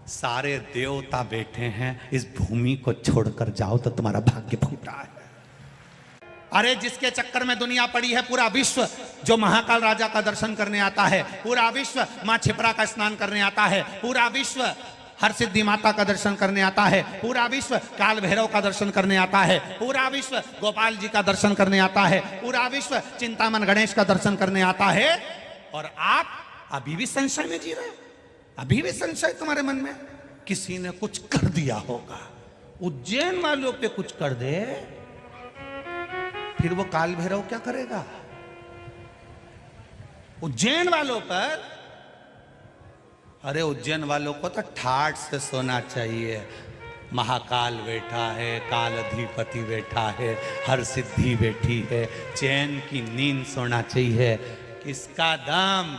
सारे देवता बैठे हैं, इस भूमि को छोड़कर जाओ तो तुम्हारा भाग्य फूटा है। अरे जिसके चक्कर में दुनिया पड़ी है, पूरा विश्व जो महाकाल राजा का दर्शन करने आता है, पूरा विश्व मां छिपरा का स्नान करने आता है, पूरा विश्व हरसिद्धि माता का दर्शन करने आता है, पूरा विश्व काल भैरव का दर्शन करने आता है, पूरा विश्व गोपाल जी का दर्शन करने आता है, पूरा विश्व चिंतामन गणेश का दर्शन करने आता है। और आप अभी भी संशय में जी रहे हो, अभी भी संशय तुम्हारे मन में, किसी ने कुछ कर दिया होगा। उज्जैन वालों पे कुछ कर दे फिर वो काल भैरव क्या करेगा? उज्जैन वालों पर, अरे उज्जैन वालों को तो ठाठ से सोना चाहिए। महाकाल बैठा है, काल अधिपति बैठा है, हरसिद्धि बैठी है, चैन की नींद सोना चाहिए। किसका दाम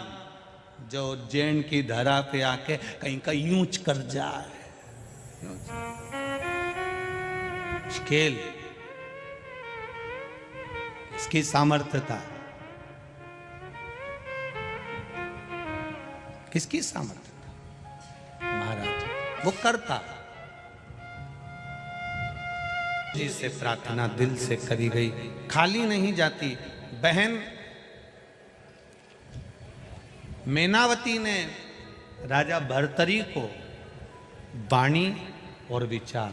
जो उज्जैन की धरा पे आके कहीं का यूंच कर जाए। स्केल इसकी सामर्थ्यता, किसकी सामर्थ्य? महाराज वो करता। जी से प्रार्थना दिल से करी गई, खाली नहीं जाती। बहन मैनावती ने राजा भर्तरी को वाणी और विचार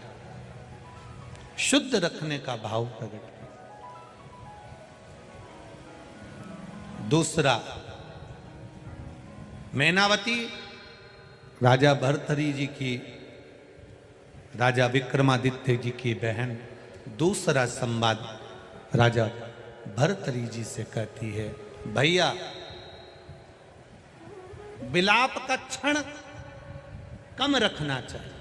शुद्ध रखने का भाव प्रकट किया। दूसरा, मैनावती राजा भर्तरी जी की, राजा विक्रमादित्य जी की बहन, दूसरा संवाद राजा भर्तरी जी से कहती है, भैया विलाप का क्षण कम रखना चाहिए।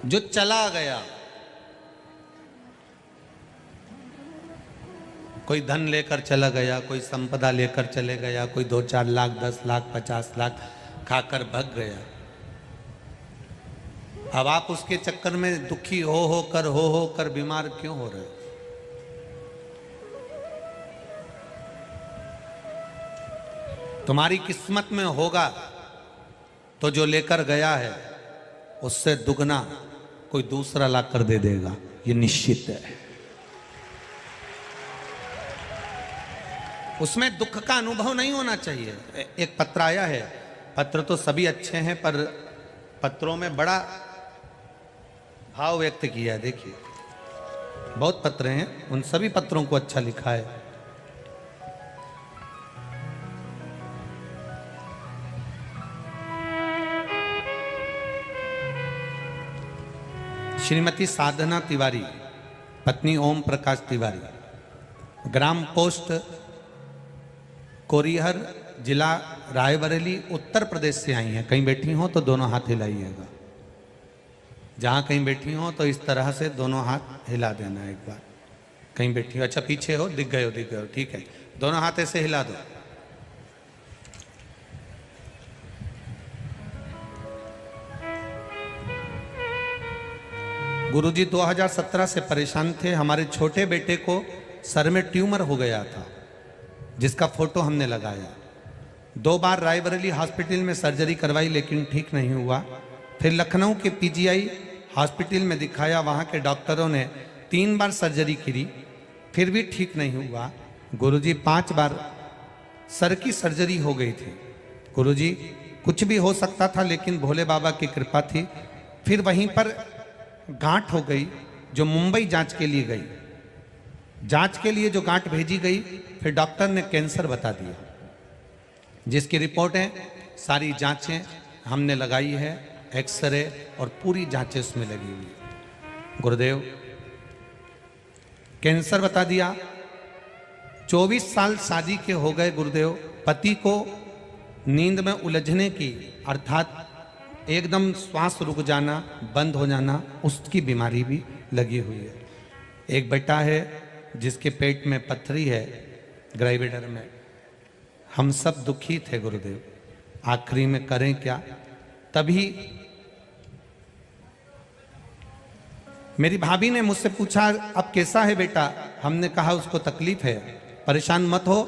जो चला गया, कोई धन लेकर चला गया, कोई संपदा लेकर चले गया, कोई 2-4 लाख, 10 लाख, 50 लाख खाकर भग गया। अब आप उसके चक्कर में दुखी हो कर बीमार क्यों हो रहे हो? तुम्हारी किस्मत में होगा तो जो लेकर गया है उससे दुगना कोई दूसरा ला कर दे देगा, ये निश्चित है। उसमें दुख का अनुभव नहीं होना चाहिए। एक पत्र आया है, पत्र तो सभी अच्छे हैं पर पत्रों में बड़ा भाव व्यक्त किया है। देखिए, बहुत पत्र हैं, उन सभी पत्रों को अच्छा लिखा है। श्रीमती साधना तिवारी, पत्नी ओम प्रकाश तिवारी, ग्राम पोस्ट कोरिहर, जिला रायबरेली, उत्तर प्रदेश से आई हैं। कहीं बैठी हो तो दोनों हाथ हिलाइएगा। जहां कहीं बैठी हो तो इस तरह से दोनों हाथ हिला देना एक बार। कहीं बैठी हो, अच्छा पीछे हो, दिख गए हो, ठीक है, दोनों हाथ ऐसे हिला दो। गुरुजी 2017 से परेशान थे। हमारे छोटे बेटे को सर में ट्यूमर हो गया था, जिसका फोटो हमने लगाया। 2 बार रायबरेली हॉस्पिटल में सर्जरी करवाई लेकिन ठीक नहीं हुआ। फिर लखनऊ के पीजीआई हॉस्पिटल में दिखाया, वहाँ के डॉक्टरों ने 3 बार सर्जरी करी, फिर भी ठीक नहीं हुआ। गुरुजी 5 बार सर की सर्जरी हो गई थी। गुरुजी कुछ भी हो सकता था लेकिन भोले बाबा की कृपा थी। फिर वहीं पर गांठ हो गई जो मुंबई जांच के लिए गई। जांच के लिए जो गांठ भेजी गई, फिर डॉक्टर ने कैंसर बता दिया, जिसकी रिपोर्टें सारी जांचें हमने लगाई है, एक्सरे और पूरी जांचें उसमें लगी हुई है। गुरुदेव कैंसर बता दिया। 24 साल शादी के हो गए गुरुदेव, पति को नींद में उलझने की, अर्थात एकदम श्वास रुक जाना, बंद हो जाना, उसकी बीमारी भी लगी हुई है। एक बेटा है जिसके पेट में पथरी है, ग्राइविडर में। हम सब दुखी थे गुरुदेव, आखिरी में करें क्या। तभी मेरी भाभी ने मुझसे पूछा, अब कैसा है बेटा? हमने कहा उसको तकलीफ है, परेशान मत हो,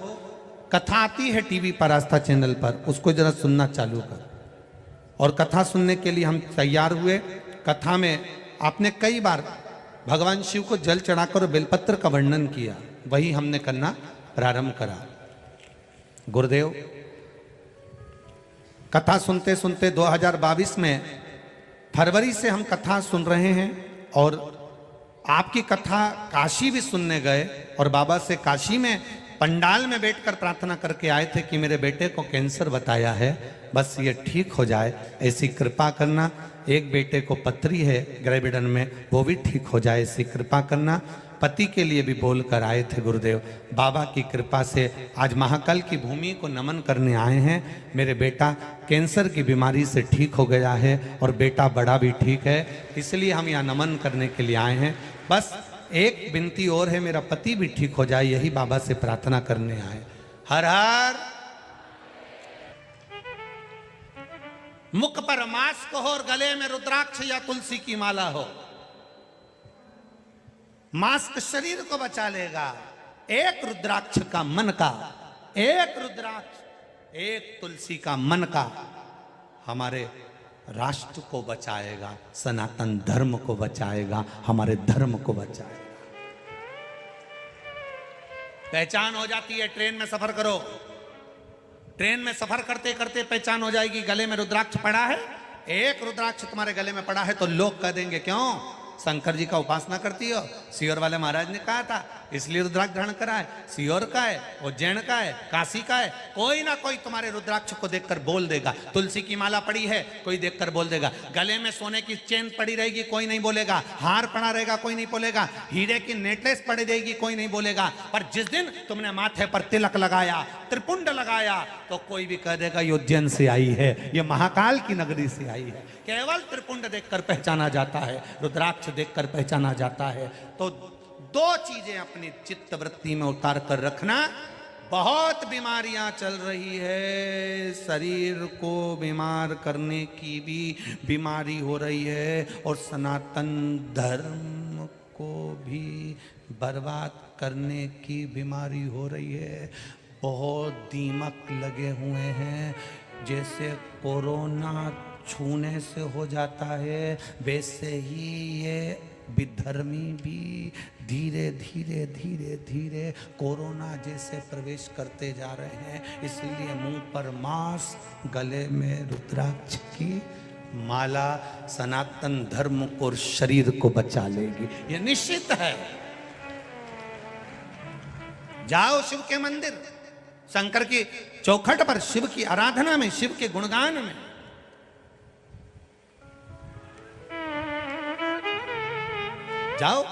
कथा आती है टीवी पर, आस्था चैनल पर, उसको जरा सुनना चालू कर। और कथा सुनने के लिए हम तैयार हुए। कथा में आपने कई बार भगवान शिव को जल चढ़ाकर बेलपत्र का वर्णन किया, वही हमने करना प्रारंभ करा। गुरुदेव कथा सुनते सुनते 2022 में फरवरी से हम कथा सुन रहे हैं और आपकी कथा काशी भी सुनने गए और बाबा से काशी में पंडाल में बैठकर प्रार्थना करके आए थे कि मेरे बेटे को कैंसर बताया है, बस ये ठीक हो जाए, ऐसी कृपा करना। एक बेटे को पथरी है ग्रेविडन में, वो भी ठीक हो जाए, ऐसी कृपा करना। पति के लिए भी बोल कर आए थे गुरुदेव। बाबा की कृपा से आज महाकाल की भूमि को नमन करने आए हैं। मेरे बेटा कैंसर की बीमारी से ठीक हो गया है और बेटा बड़ा भी ठीक है, इसलिए हम यहाँ नमन करने के लिए आए हैं। बस एक विनती और है, मेरा पति भी ठीक हो जाए, यही बाबा से प्रार्थना करने आए। हर हर। मुख पर मास्क हो और गले में रुद्राक्ष या तुलसी की माला हो। मास्क शरीर को बचा लेगा, एक रुद्राक्ष का मन का, एक रुद्राक्ष, एक तुलसी का मन का हमारे राष्ट्र को बचाएगा, सनातन धर्म को बचाएगा, हमारे धर्म को बचाएगा। पहचान हो जाती है, ट्रेन में सफर करो, ट्रेन में सफर करते करते पहचान हो जाएगी। गले में रुद्राक्ष पड़ा है, एक रुद्राक्ष तुम्हारे गले में पड़ा है तो लोग कह देंगे क्यों शंकर जी का उपासना करती हो। सीहोर वाले महाराज ने कहा था इसलिए रुद्राक्ष धारण करा है। सीहोर का है, उज्जैन का है, काशी का है, कोई ना कोई तुम्हारे रुद्राक्ष को देखकर बोल देगा। तुलसी की माला पड़ी है, कोई देखकर बोल देगा। गले में सोने की चेन पड़ी रहेगी, कोई नहीं बोलेगा। हार पड़ा रहेगा, कोई नहीं बोलेगा। हीरे की नेकलेस पड़ी रहेगी, कोई नहीं बोलेगा। पर जिस दिन तुमने माथे पर तिलक लगाया, त्रिपुंड लगाया, तो कोई भी कह देगा ये उज्जैन से आई है, ये महाकाल की नगरी से आई है। केवल त्रिपुंड देखकर पहचाना जाता है, रुद्राक्ष देखकर पहचाना जाता है। तो दो चीजें अपनी चित्त वृत्ति में उतार कर रखना। बहुत बीमारियां चल रही है, शरीर को बीमार करने की भी बीमारी हो रही है और सनातन धर्म को भी बर्बाद करने की बीमारी हो रही है। बहुत दीमक लगे हुए हैं। जैसे कोरोना छूने से हो जाता है, वैसे ही ये विधर्मी भी धीरे धीरे धीरे धीरे कोरोना जैसे प्रवेश करते जा रहे हैं। इसलिए मुंह पर मास्क, गले में रुद्राक्ष की माला सनातन धर्म को और शरीर को बचा लेगी, ये निश्चित है। जाओ शिव के मंदिर, शंकर की चौखट पर, शिव की आराधना में, शिव के गुणगान में। जाओ,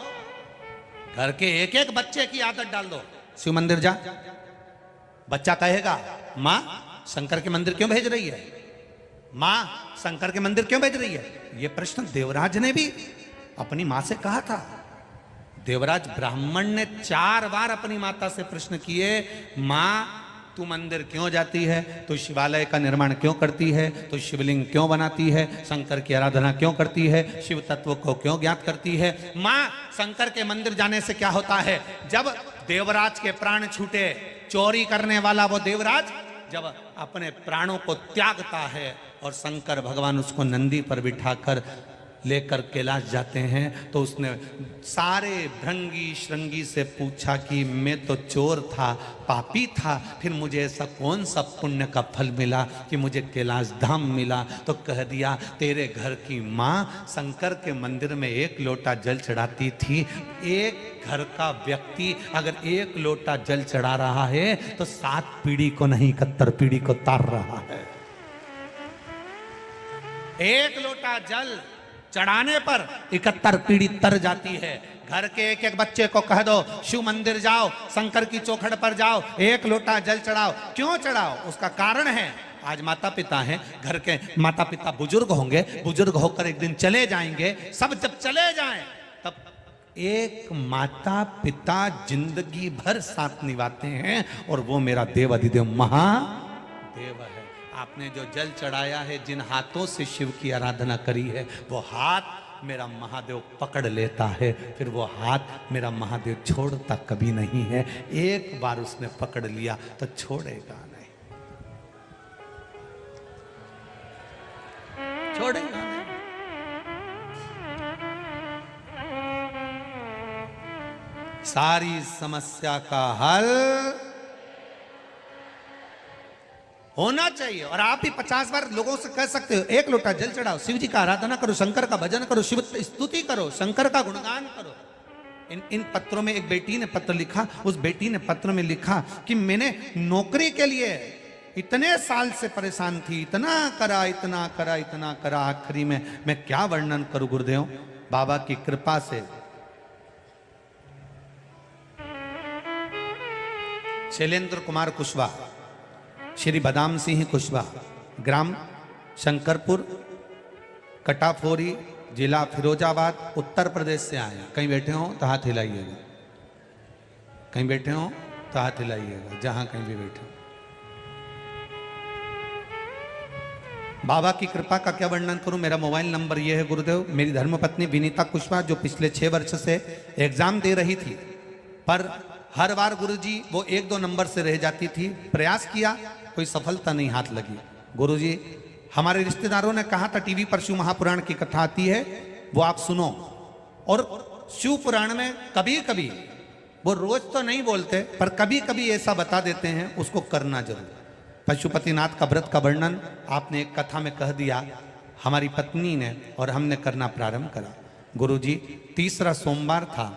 घर के एक एक बच्चे की आदत डाल दो, शिव मंदिर जा। बच्चा कहेगा माँ शंकर के मंदिर क्यों भेज रही है, माँ शंकर के मंदिर क्यों भेज रही है। यह प्रश्न देवराज ने भी अपनी माँ से कहा था। देवराज ब्राह्मण ने 4 बार अपनी माता से प्रश्न किए, माँ तू मंदिर क्यों जाती है, तू शिवालय का निर्माण क्यों करती है, तू शिवलिंग क्यों बनाती है, शंकर की आराधना क्यों करती है, शिव तत्व को क्यों ज्ञात करती है। माँ शंकर के मंदिर जाने से क्या होता है। जब देवराज के प्राण छूटे, चोरी करने वाला वो देवराज जब अपने प्राणों को त्यागता है और शंकर भगवान उसको नंदी पर बिठाकर लेकर कैलाश जाते हैं, तो उसने सारे भृंगी श्रृंगी से पूछा कि मैं तो चोर था, पापी था, फिर मुझे ऐसा कौन सा पुण्य का फल मिला कि मुझे कैलाश धाम मिला। तो कह दिया तेरे घर की माँ शंकर के मंदिर में 1 लोटा जल चढ़ाती थी। एक घर का व्यक्ति अगर 1 लोटा जल चढ़ा रहा है तो 7 पीढ़ी को नहीं 71 पीढ़ी को तार रहा है। 1 लोटा जल चढ़ाने पर 71 पीढ़ी तर जाती है। घर के एक एक बच्चे को कह दो शिव मंदिर जाओ, शंकर की चौखट पर जाओ, 1 लोटा जल चढ़ाओ। क्यों चढ़ाओ, उसका कारण है। आज माता पिता हैं, घर के माता पिता बुजुर्ग होंगे, बुजुर्ग होकर एक दिन चले जाएंगे। सब जब चले जाएं तब एक माता पिता जिंदगी भर साथ निभाते हैं, और वो मेरा देव अधिदेव महादेव है। आपने जो जल चढ़ाया है, जिन हाथों से शिव की आराधना करी है, वो हाथ मेरा महादेव पकड़ लेता है। फिर वो हाथ मेरा महादेव छोड़ता कभी नहीं है। एक बार उसने पकड़ लिया तो छोड़ेगा नहीं, छोड़ेगा नहीं। सारी समस्या का हल होना चाहिए। और आप भी 50 बार लोगों से कह सकते हो 1 लोटा जल चढ़ाओ, शिव जी का आराधना करो, शंकर का भजन करो, शिव स्तुति करो, शंकर का गुणगान करो। इन पत्रों में एक बेटी ने पत्र लिखा, उस बेटी ने पत्र में लिखा कि मैंने नौकरी के लिए इतने साल से परेशान थी, इतना करा इतना करा इतना करा, आखिरी में मैं क्या वर्णन करूं गुरुदेव। बाबा की कृपा से शैलेंद्र कुमार कुशवाहा, श्री बदाम सिंह कुशवाहा, ग्राम शंकरपुर, कटाफोरी, जिला फिरोजाबाद, उत्तर प्रदेश से आए। कहीं बैठे हो तो हाथ हिलाइएगा, कहीं बैठे हो तो हाथ हिलाइएगा, जहां कहीं भी बैठे हो। बाबा की कृपा का क्या वर्णन करूं। मेरा मोबाइल नंबर यह है गुरुदेव। मेरी धर्मपत्नी विनीता कुशवाहा जो पिछले 6 वर्ष से एग्जाम दे रही थी, पर हर बार गुरुजी वो 1-2 नंबर से रह जाती थी। प्रयास किया, कोई सफलता नहीं हाथ लगी। गुरुजी हमारे रिश्तेदारों ने कहा था टीवी पर शिव महापुराण की कथा आती है, वो आप सुनो। और शिव पुराण में कभी कभी, वो रोज तो नहीं बोलते पर कभी कभी ऐसा बता देते हैं, उसको करना जरूर। पशुपतिनाथ का व्रत का वर्णन आपने एक कथा में कह दिया, हमारी पत्नी ने और हमने करना प्रारंभ करा। गुरुजी, तीसरा सोमवार था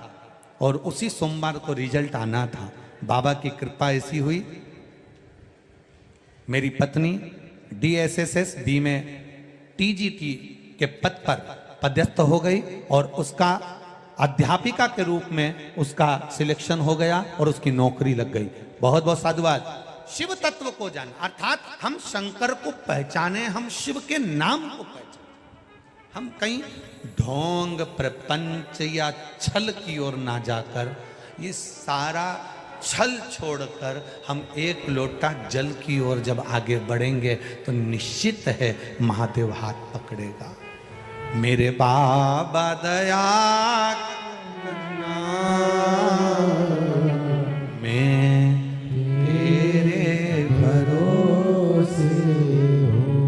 और उसी सोमवार को रिजल्ट आना था। बाबा की कृपा ऐसी हुई, मेरी पत्नी DSSS बी में TGT के पद पर पदस्थ हो गई और उसका अध्यापिका के रूप में उसका सिलेक्शन हो गया और उसकी नौकरी लग गई। बहुत बहुत साधुवाद। शिव तत्व को जान, अर्थात हम शंकर को पहचाने, हम शिव के नाम को पहचाने। हम कहीं ढोंग प्रपंच या छल की ओर ना जाकर, ये सारा छल छोड़कर हम एक लोटा जल की ओर जब आगे बढ़ेंगे तो निश्चित है महादेव हाथ पकड़ेगा। मेरे बाबा दया करना, मैं तेरे भरोसे हूँ,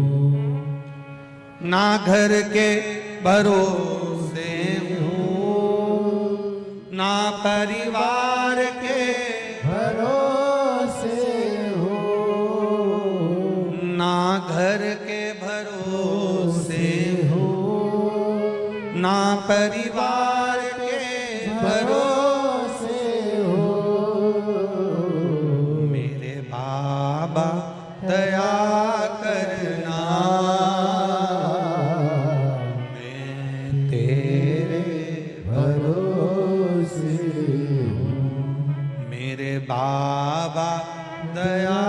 ना घर के भरोसे हूँ, ना परिवार के भरोसे हूँ, ना घर के भरोसे हूँ, ना परिवार के भरोसे हूँ। मेरे बाबा दया करना, मैं तेरे भरोसे हूँ। मेरे बाबा दया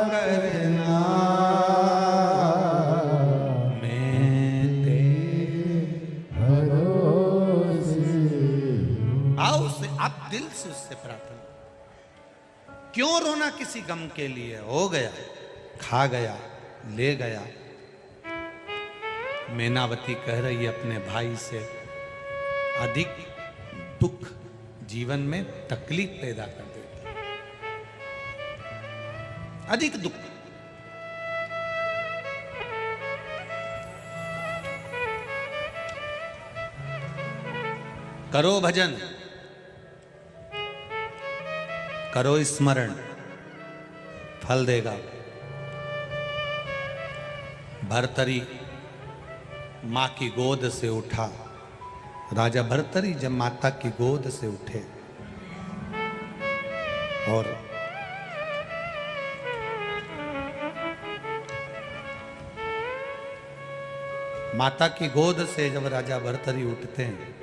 करना, मैं तेरे भरोसे हूँ। आओ उससे, आप दिल से उससे प्रार्थना। क्यों रोना किसी गम के लिए? हो गया, खा गया, ले गया। मैनावती कह रही है अपने भाई से, अधिक दुख जीवन में तकलीफ पैदा कर देता, अधिक दुख। करो भजन, करो स्मरण, फल देगा। भर्तरी मां की गोद से उठा। राजा भर्तरी जब माता की गोद से उठे और माता की गोद से जब राजा भर्तरी उठते हैं,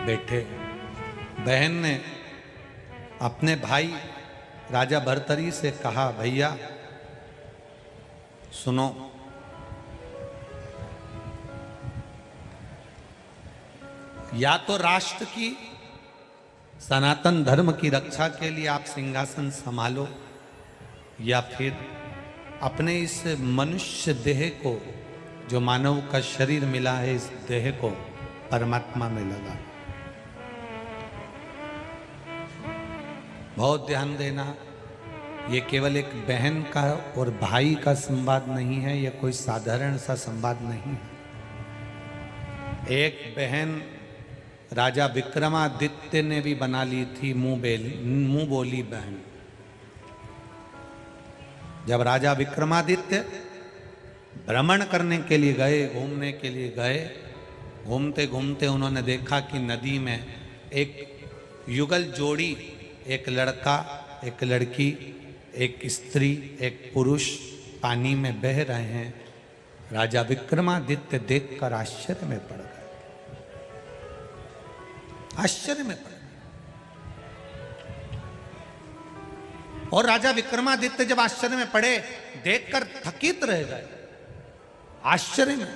बैठे, बहन ने अपने भाई राजा भर्तरी से कहा, भैया सुनो, या तो राष्ट्र की सनातन धर्म की रक्षा के लिए आप सिंहासन संभालो, या फिर अपने इस मनुष्य देह को, जो मानव का शरीर मिला है, इस देह को परमात्मा में लगा। बहुत ध्यान देना, ये केवल एक बहन का और भाई का संवाद नहीं है, ये कोई साधारण सा संवाद नहीं है। एक बहन राजा विक्रमादित्य ने भी बना ली थी मुंह बोली बहन। जब राजा विक्रमादित्य भ्रमण करने के लिए गए, घूमने के लिए गए, घूमते घूमते उन्होंने देखा कि नदी में एक युगल जोड़ी, एक लड़का, एक लड़की, एक स्त्री, एक पुरुष पानी में बह रहे हैं। राजा विक्रमादित्य देखकर आश्चर्य में पड़ गए, आश्चर्य में पड़ गए। और राजा विक्रमादित्य जब आश्चर्य में पड़े, देखकर थकित रह गए, आश्चर्य में।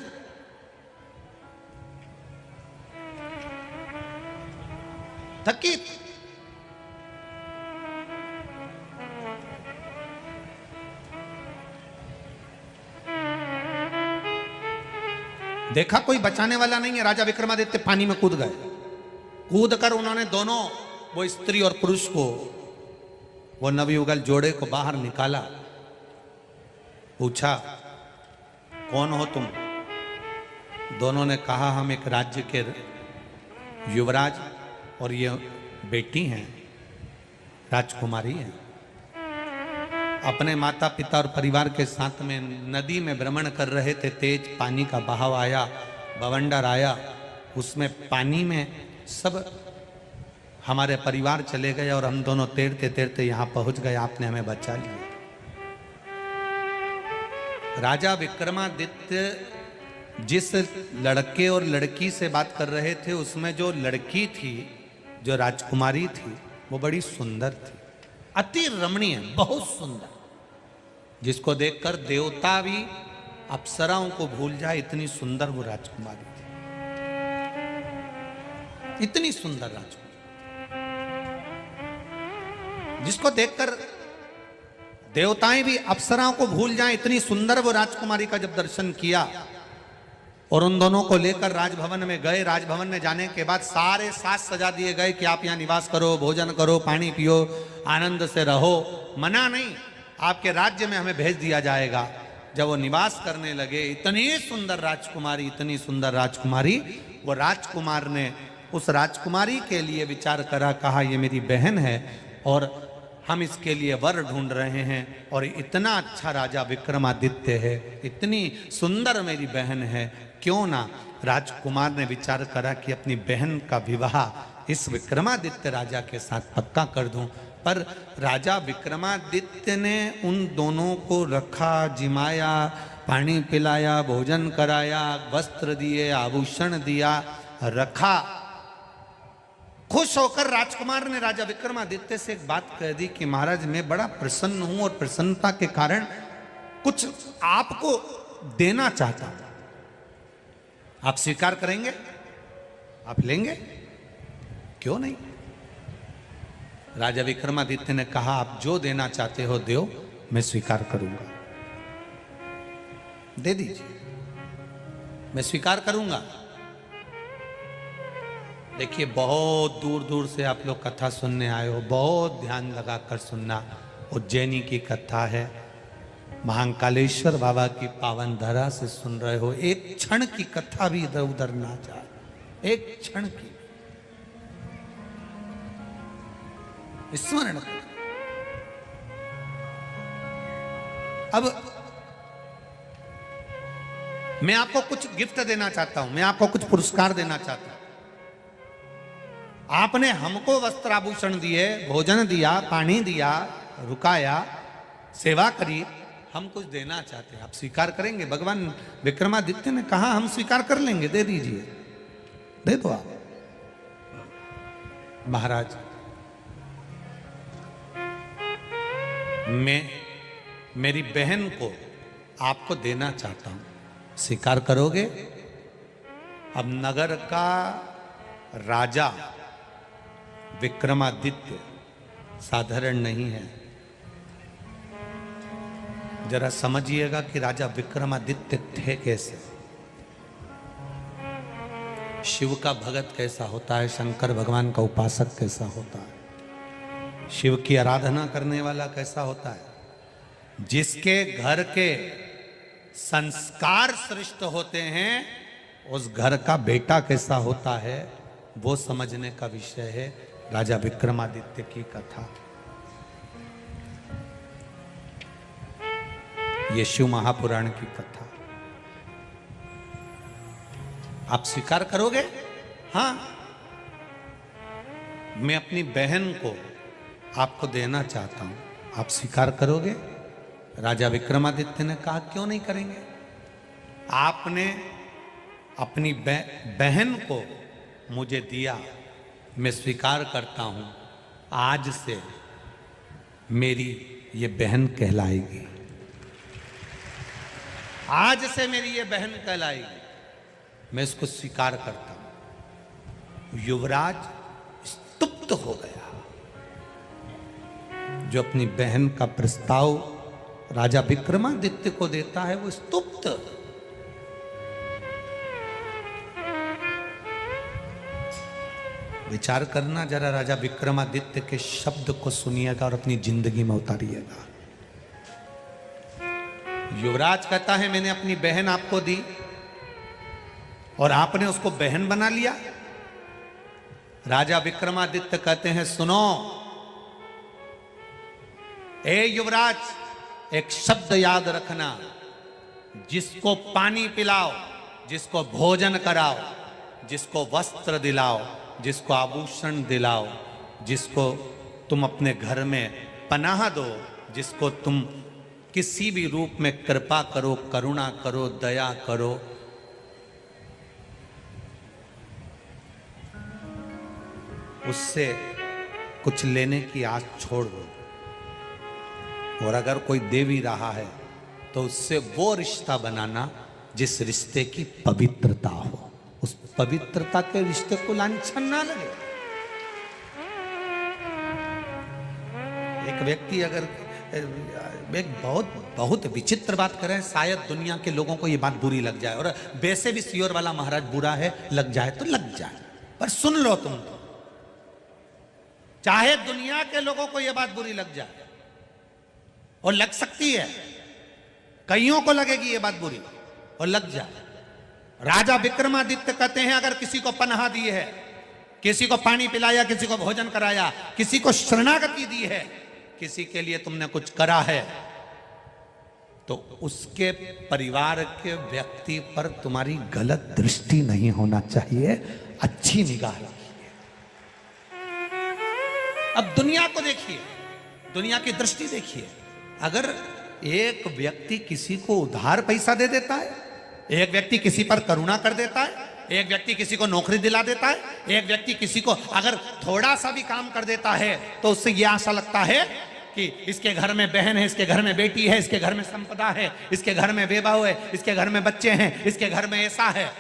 थकित। देखा कोई बचाने वाला नहीं है। राजा विक्रमादित्य पानी में कूद गए। कूद कर उन्होंने दोनों, वो स्त्री और पुरुष को वो नवयुगल जोड़े को बाहर निकाला, पूछा कौन हो तुम? दोनों ने कहा हम एक राज्य के युवराज और ये बेटी हैं, राजकुमारी हैं। अपने माता पिता और परिवार के साथ में नदी में भ्रमण कर रहे थे। तेज पानी का बहाव आया, बवंडर आया, उसमें पानी में सब हमारे परिवार चले गए और हम दोनों तैरते तैरते यहां पहुंच गए, आपने हमें बचा लिया। राजा विक्रमादित्य जिस लड़के और लड़की से बात कर रहे थे, उसमें जो लड़की थी, जो राजकुमारी थी, वो बड़ी सुंदर थी, अति रमणीय, बहुत सुंदर, जिसको देखकर देवता भी अप्सराओं को भूल जाए, इतनी सुंदर वो राजकुमारी थी, इतनी सुंदर राजकुमारी, जिसको देखकर देवताएं भी अप्सराओं को भूल जाएं, इतनी सुंदर वो राजकुमारी का जब दर्शन किया और उन दोनों को लेकर राजभवन में गए। राजभवन में जाने के बाद सारे साज सजा दिए गए कि आप यहाँ निवास करो, भोजन करो, पानी पियो, आनंद से रहो, मना नहीं, आपके राज्य में हमें भेज दिया जाएगा। जब वो निवास करने लगे, इतनी सुंदर राजकुमारी, इतनी सुंदर राजकुमारी, वो राजकुमार ने उस राजकुमारी के लिए विचार करा, कहा ये मेरी बहन है और हम इसके लिए वर ढूंढ रहे हैं, और इतना अच्छा राजा विक्रमादित्य है, इतनी सुंदर मेरी बहन है, क्यों ना राजकुमार ने विचार करा कि अपनी बहन का विवाह इस विक्रमादित्य राजा के साथ पक्का कर दूं। पर राजा विक्रमादित्य ने उन दोनों को रखा, जिमाया, पानी पिलाया, भोजन कराया, वस्त्र दिए, आभूषण दिया, रखा। खुश होकर राजकुमार ने राजा विक्रमादित्य से एक बात कह दी कि महाराज मैं बड़ा प्रसन्न हूं और प्रसन्नता के कारण कुछ आपको देना चाहता हूं, आप स्वीकार करेंगे? आप लेंगे? क्यों नहीं? राजा विक्रमादित्य ने कहा आप जो देना चाहते हो दो, मैं स्वीकार करूंगा, दे दीजिए, मैं स्वीकार करूंगा। देखिए बहुत दूर दूर से आप लोग कथा सुनने आए हो, बहुत ध्यान लगाकर सुनना। उज्जैनी की कथा है, महाकालेश्वर बाबा की पावन धरा से सुन रहे हो। एक क्षण की कथा भी इधर उधर ना जाए, एक क्षण की स्मरण। अब मैं आपको कुछ गिफ्ट देना चाहता हूं, मैं आपको कुछ पुरस्कार देना चाहता हूं। आपने हमको वस्त्र आभूषण दिए, भोजन दिया, पानी दिया, रुकाया, सेवा करी, हम कुछ देना चाहते हैं, आप स्वीकार करेंगे? भगवान विक्रमादित्य ने कहा हम स्वीकार कर लेंगे, दे दीजिए, दे दो आप। महाराज मैं मेरी बहन को आपको देना चाहता हूं, स्वीकार करोगे? अब नगर का राजा विक्रमादित्य साधारण नहीं है। जरा समझिएगा कि राजा विक्रमादित्य थे कैसे, शिव का भगत कैसा होता है, शंकर भगवान का उपासक कैसा होता है, शिव की आराधना करने वाला कैसा होता है, जिसके घर के संस्कार श्रेष्ठ होते हैं, उस घर का बेटा कैसा होता है, वो समझने का विषय है राजा विक्रमादित्य की कथा। ये शिव महापुराण की कथा। आप स्वीकार करोगे? हाँ, मैं अपनी बहन को आपको देना चाहता हूं, आप स्वीकार करोगे? राजा विक्रमादित्य ने कहा क्यों नहीं करेंगे। आपने अपनी बहन को मुझे दिया, मैं स्वीकार करता हूं, आज से मेरी ये बहन कहलाएगी, आज से मेरी ये बहन कहलाएगी, मैं इसको स्वीकार करता हूं। युवराज स्तुप्त हो गया, जो अपनी बहन का प्रस्ताव राजा विक्रमादित्य को देता है वो स्तुप्त। विचार करना जरा, राजा विक्रमादित्य के शब्द को सुनिएगा और अपनी जिंदगी में उतारिएगा। युवराज कहता है मैंने अपनी बहन आपको दी और आपने उसको बहन बना लिया। राजा विक्रमादित्य कहते हैं सुनो ए युवराज, एक शब्द याद रखना, जिसको पानी पिलाओ, जिसको भोजन कराओ, जिसको वस्त्र दिलाओ, जिसको आभूषण दिलाओ, जिसको तुम अपने घर में पनाह दो, जिसको तुम किसी भी रूप में कृपा करो, करुणा करो, दया करो, उससे कुछ लेने की आस छोड़ दो। और अगर कोई दे भी रहा है तो उससे वो रिश्ता बनाना जिस रिश्ते की पवित्रता हो, उस पवित्रता के रिश्ते को लांछन ना लगे। एक व्यक्ति अगर एक बहुत विचित्र बात करें, शायद दुनिया के लोगों को यह बात बुरी लग जाए, और वैसे भी सियोर वाला महाराज बुरा है, लग जाए तो लग जाए, पर सुन लो तुम तो। चाहे दुनिया के लोगों को यह बात बुरी लग जाए, और लग सकती है, कईयों को लगेगी ये बात बुरी और लग जाए। राजा विक्रमादित्य कहते हैं अगर किसी को पनाह दी है, किसी को पानी पिलाया, किसी को भोजन कराया, किसी को शरणागति दी है, किसी के लिए तुमने कुछ करा है, तो उसके परिवार के व्यक्ति पर तुम्हारी गलत दृष्टि नहीं होना चाहिए, अच्छी निगाह रखिए। अब दुनिया को देखिए, दुनिया की दृष्टि देखिए। अगर एक व्यक्ति किसी को उधार पैसा दे देता है, एक व्यक्ति किसी पर करुणा कर देता है, एक व्यक्ति किसी को नौकरी दिला देता है, एक व्यक्ति किसी को अगर थोड़ा सा भी काम कर देता है, तो उससे यह आशा लगता है कि इसके घर में बहन है, इसके घर में बेटी है, इसके घर में संपदा है, इसके घर में बेबहू है, इसके घर में बच्चे हैं, इसके घर में ऐसा है,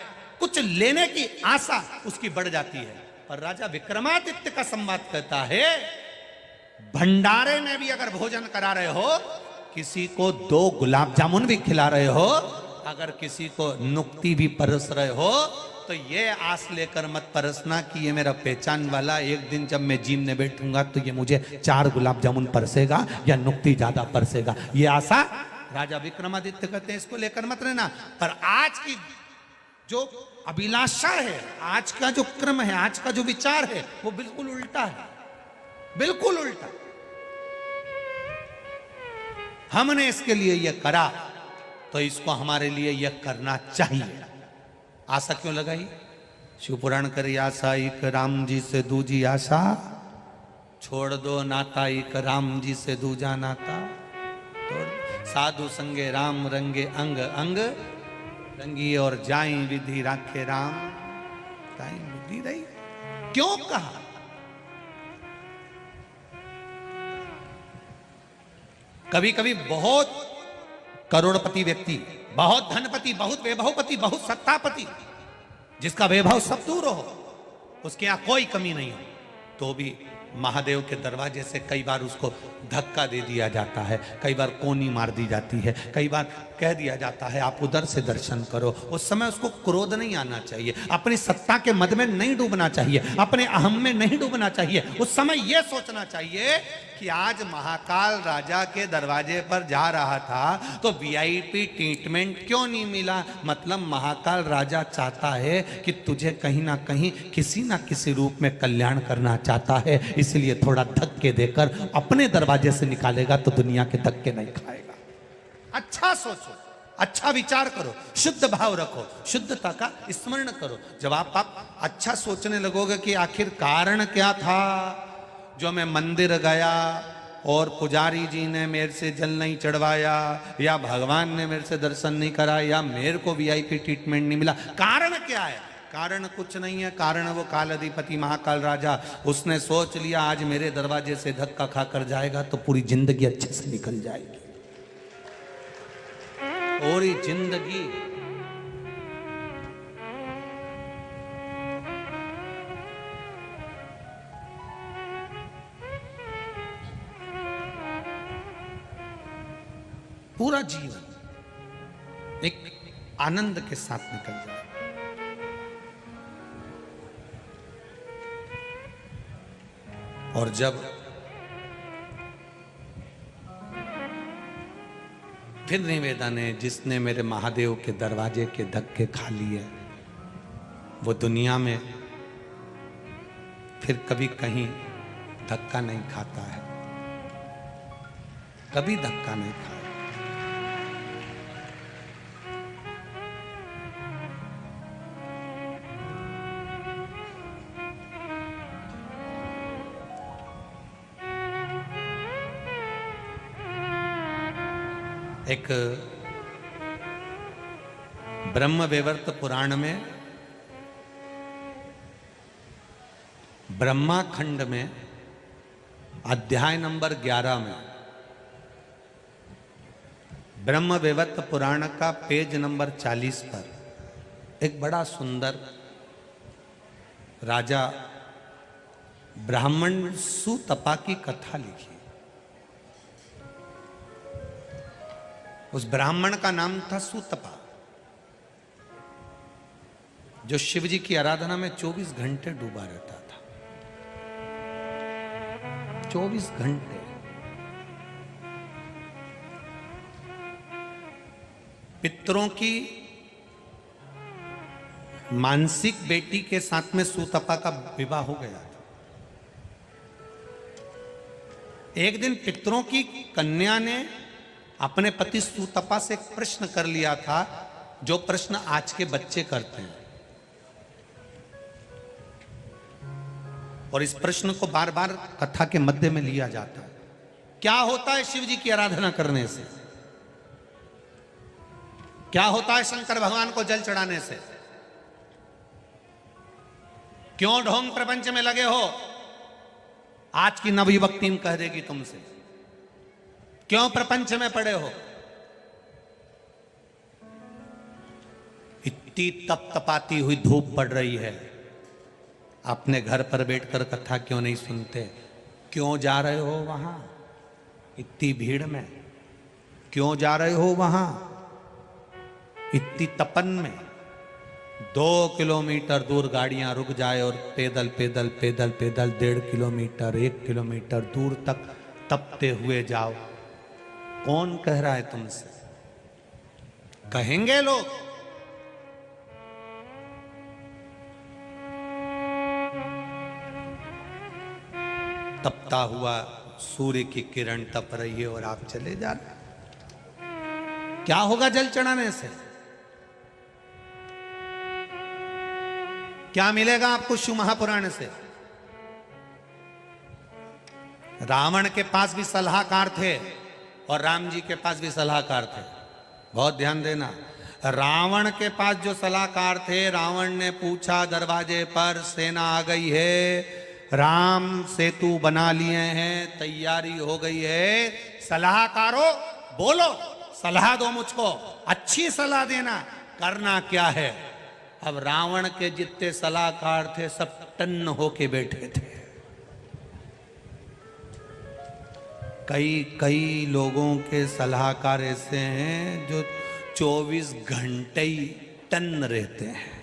कुछ लेने की आशा उसकी बढ़ जाती है। पर राजा विक्रमादित्य का संवाद कहता है भंडारे में भी अगर भोजन करा रहे हो, किसी को 2 गुलाब जामुन भी खिला रहे हो, अगर किसी को नुक्ती भी परस रहे हो, तो ये आस लेकर मत परसना कि ये मेरा पहचान वाला, एक दिन जब मैं जीमने बैठूंगा तो ये मुझे 4 गुलाब जामुन परसेगा या नुक्ती ज्यादा परसेगा। ये आशा राजा विक्रमादित्य कहते हैं इसको लेकर मत रहना। पर आज की जो अभिलाषा है, आज का जो क्रम है, आज का जो विचार है, वो बिल्कुल उल्टा है, बिल्कुल उल्टा। हमने इसके लिए यह करा तो इसको हमारे लिए यह करना चाहिए। आशा क्यों लगाई? शिवपुराण करे आशा एक राम जी से दूजी आशा, छोड़ दो नाता एक राम जी से दूजा नाता, तो साधु संगे राम रंगे अंग अंग, रंगी और जाई विधि राखे राम, ताई विधि रही। क्यों कहा? कभी कभी बहुत करोड़पति व्यक्ति, बहुत धनपति, बहुत वैभवपति, बहुत सत्तापति, जिसका वैभव सब दूर हो, उसके यहां कोई कमी नहीं हो, तो भी महादेव के दरवाजे से कई बार उसको धक्का दे दिया जाता है, कई बार कोनी मार दी जाती है, कई बार कह दिया जाता है आप उधर से दर्शन करो। उस समय उसको क्रोध नहीं आना चाहिए, अपनी सत्ता के मद में नहीं डूबना चाहिए, अपने अहम में नहीं डूबना चाहिए। उस समय यह सोचना चाहिए कि आज महाकाल राजा के दरवाजे पर जा रहा था तो वीआईपी ट्रीटमेंट क्यों नहीं मिला? मतलब महाकाल राजा चाहता है कि तुझे कहीं ना कहीं किसी ना किसी रूप में कल्याण करना चाहता है, इसलिए थोड़ा धक्के देकर अपने दरवाजे से निकालेगा तो दुनिया के धक्के नहीं खाएगा। अच्छा सोचो, अच्छा विचार करो, शुद्ध भाव रखो, शुद्धता का स्मरण करो। जब आप अच्छा सोचने लगोगे कि आखिर कारण क्या था जो मैं मंदिर गया और पुजारी जी ने मेरे से जल नहीं चढ़वाया, या भगवान ने मेरे से दर्शन नहीं करा, या मेरे को वीआईपी ट्रीटमेंट नहीं मिला, कारण क्या है? कारण कुछ नहीं है, कारण वो काल अधिपति महाकाल राजा, उसने सोच लिया आज मेरे दरवाजे से धक्का खाकर जाएगा तो पूरी जिंदगी अच्छे से निकल जाएगी। और ये जिंदगी पूरा जीवन एक आनंद के साथ निकल जाए। और जब फिर निवेदन है, जिसने मेरे महादेव के दरवाजे के धक्के खा लिए वो दुनिया में फिर कभी कहीं धक्का नहीं खाता है, कभी धक्का नहीं खाया। एक ब्रह्मवैवर्त पुराण में ब्रह्मा खंड में अध्याय नंबर 11 में ब्रह्मवैवर्त पुराण का पेज नंबर 40 पर एक बड़ा सुंदर राजा ब्राह्मण सुतपा की कथा लिखी। उस ब्राह्मण का नाम था सुतपा, जो शिव जी की आराधना में 24 घंटे डूबा रहता था। 24 घंटे। पितरों की मानसिक बेटी के साथ में सुतपा का विवाह हो गया था। एक दिन पितरों की कन्या ने अपने पति सुतपा से एक प्रश्न कर लिया था, जो प्रश्न आज के बच्चे करते हैं, और इस प्रश्न को बार बार कथा के मध्य में लिया जाता है। क्या होता है शिव जी की आराधना करने से? क्या होता है शंकर भगवान को जल चढ़ाने से? क्यों ढोंग प्रपंच में लगे हो? आज की नवयुवक टीम कह देगी तुमसे। क्यों प्रपंच में पड़े हो? इतनी तप तपाती हुई धूप पड़ रही है, अपने घर पर बैठकर कथा क्यों नहीं सुनते? क्यों जा रहे हो वहां इतनी भीड़ में? क्यों जा रहे हो वहां इतनी तपन में? 2 किलोमीटर दूर गाड़ियां रुक जाए और पैदल पैदल पैदल पैदल 1.5 किलोमीटर 1 किलोमीटर दूर तक तपते हुए जाओ। कौन कह रहा है तुमसे? कहेंगे लोग। तपता हुआ सूर्य की किरण तप रही है और आप चले जा रहे। क्या होगा जल चढ़ाने से? क्या मिलेगा आपको शिव महापुराण से? रावण के पास भी सलाहकार थे और राम जी के पास भी सलाहकार थे। बहुत ध्यान देना। रावण के पास जो सलाहकार थे, रावण ने पूछा दरवाजे पर सेना आ गई है, राम सेतु बना लिए हैं, तैयारी हो गई है, सलाहकारों बोलो, सलाह दो मुझको, अच्छी सलाह देना, करना क्या है? अब रावण के जितने सलाहकार थे सब टन्न होके बैठे थे। कई लोगों के सलाहकार ऐसे हैं जो 24 घंटे ही टन्न रहते हैं।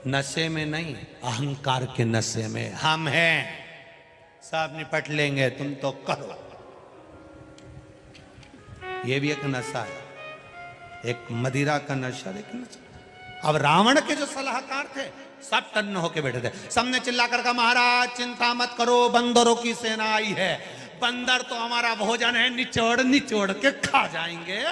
नशे में नहीं, अहंकार के नशे में। हम हैं, सब निपट लेंगे, तुम तो करो। ये भी एक नशा है, एक मदिरा का नशा, एक नशा। अब रावण के जो सलाहकार थे सब टन्न होके बैठे थे। सबने चिल्लाकर कहा, महाराज चिंता मत करो, बंदरों की सेना आई है, बंदर तो हमारा भोजन है, निचोड़ निचोड़ के खा जाएंगे।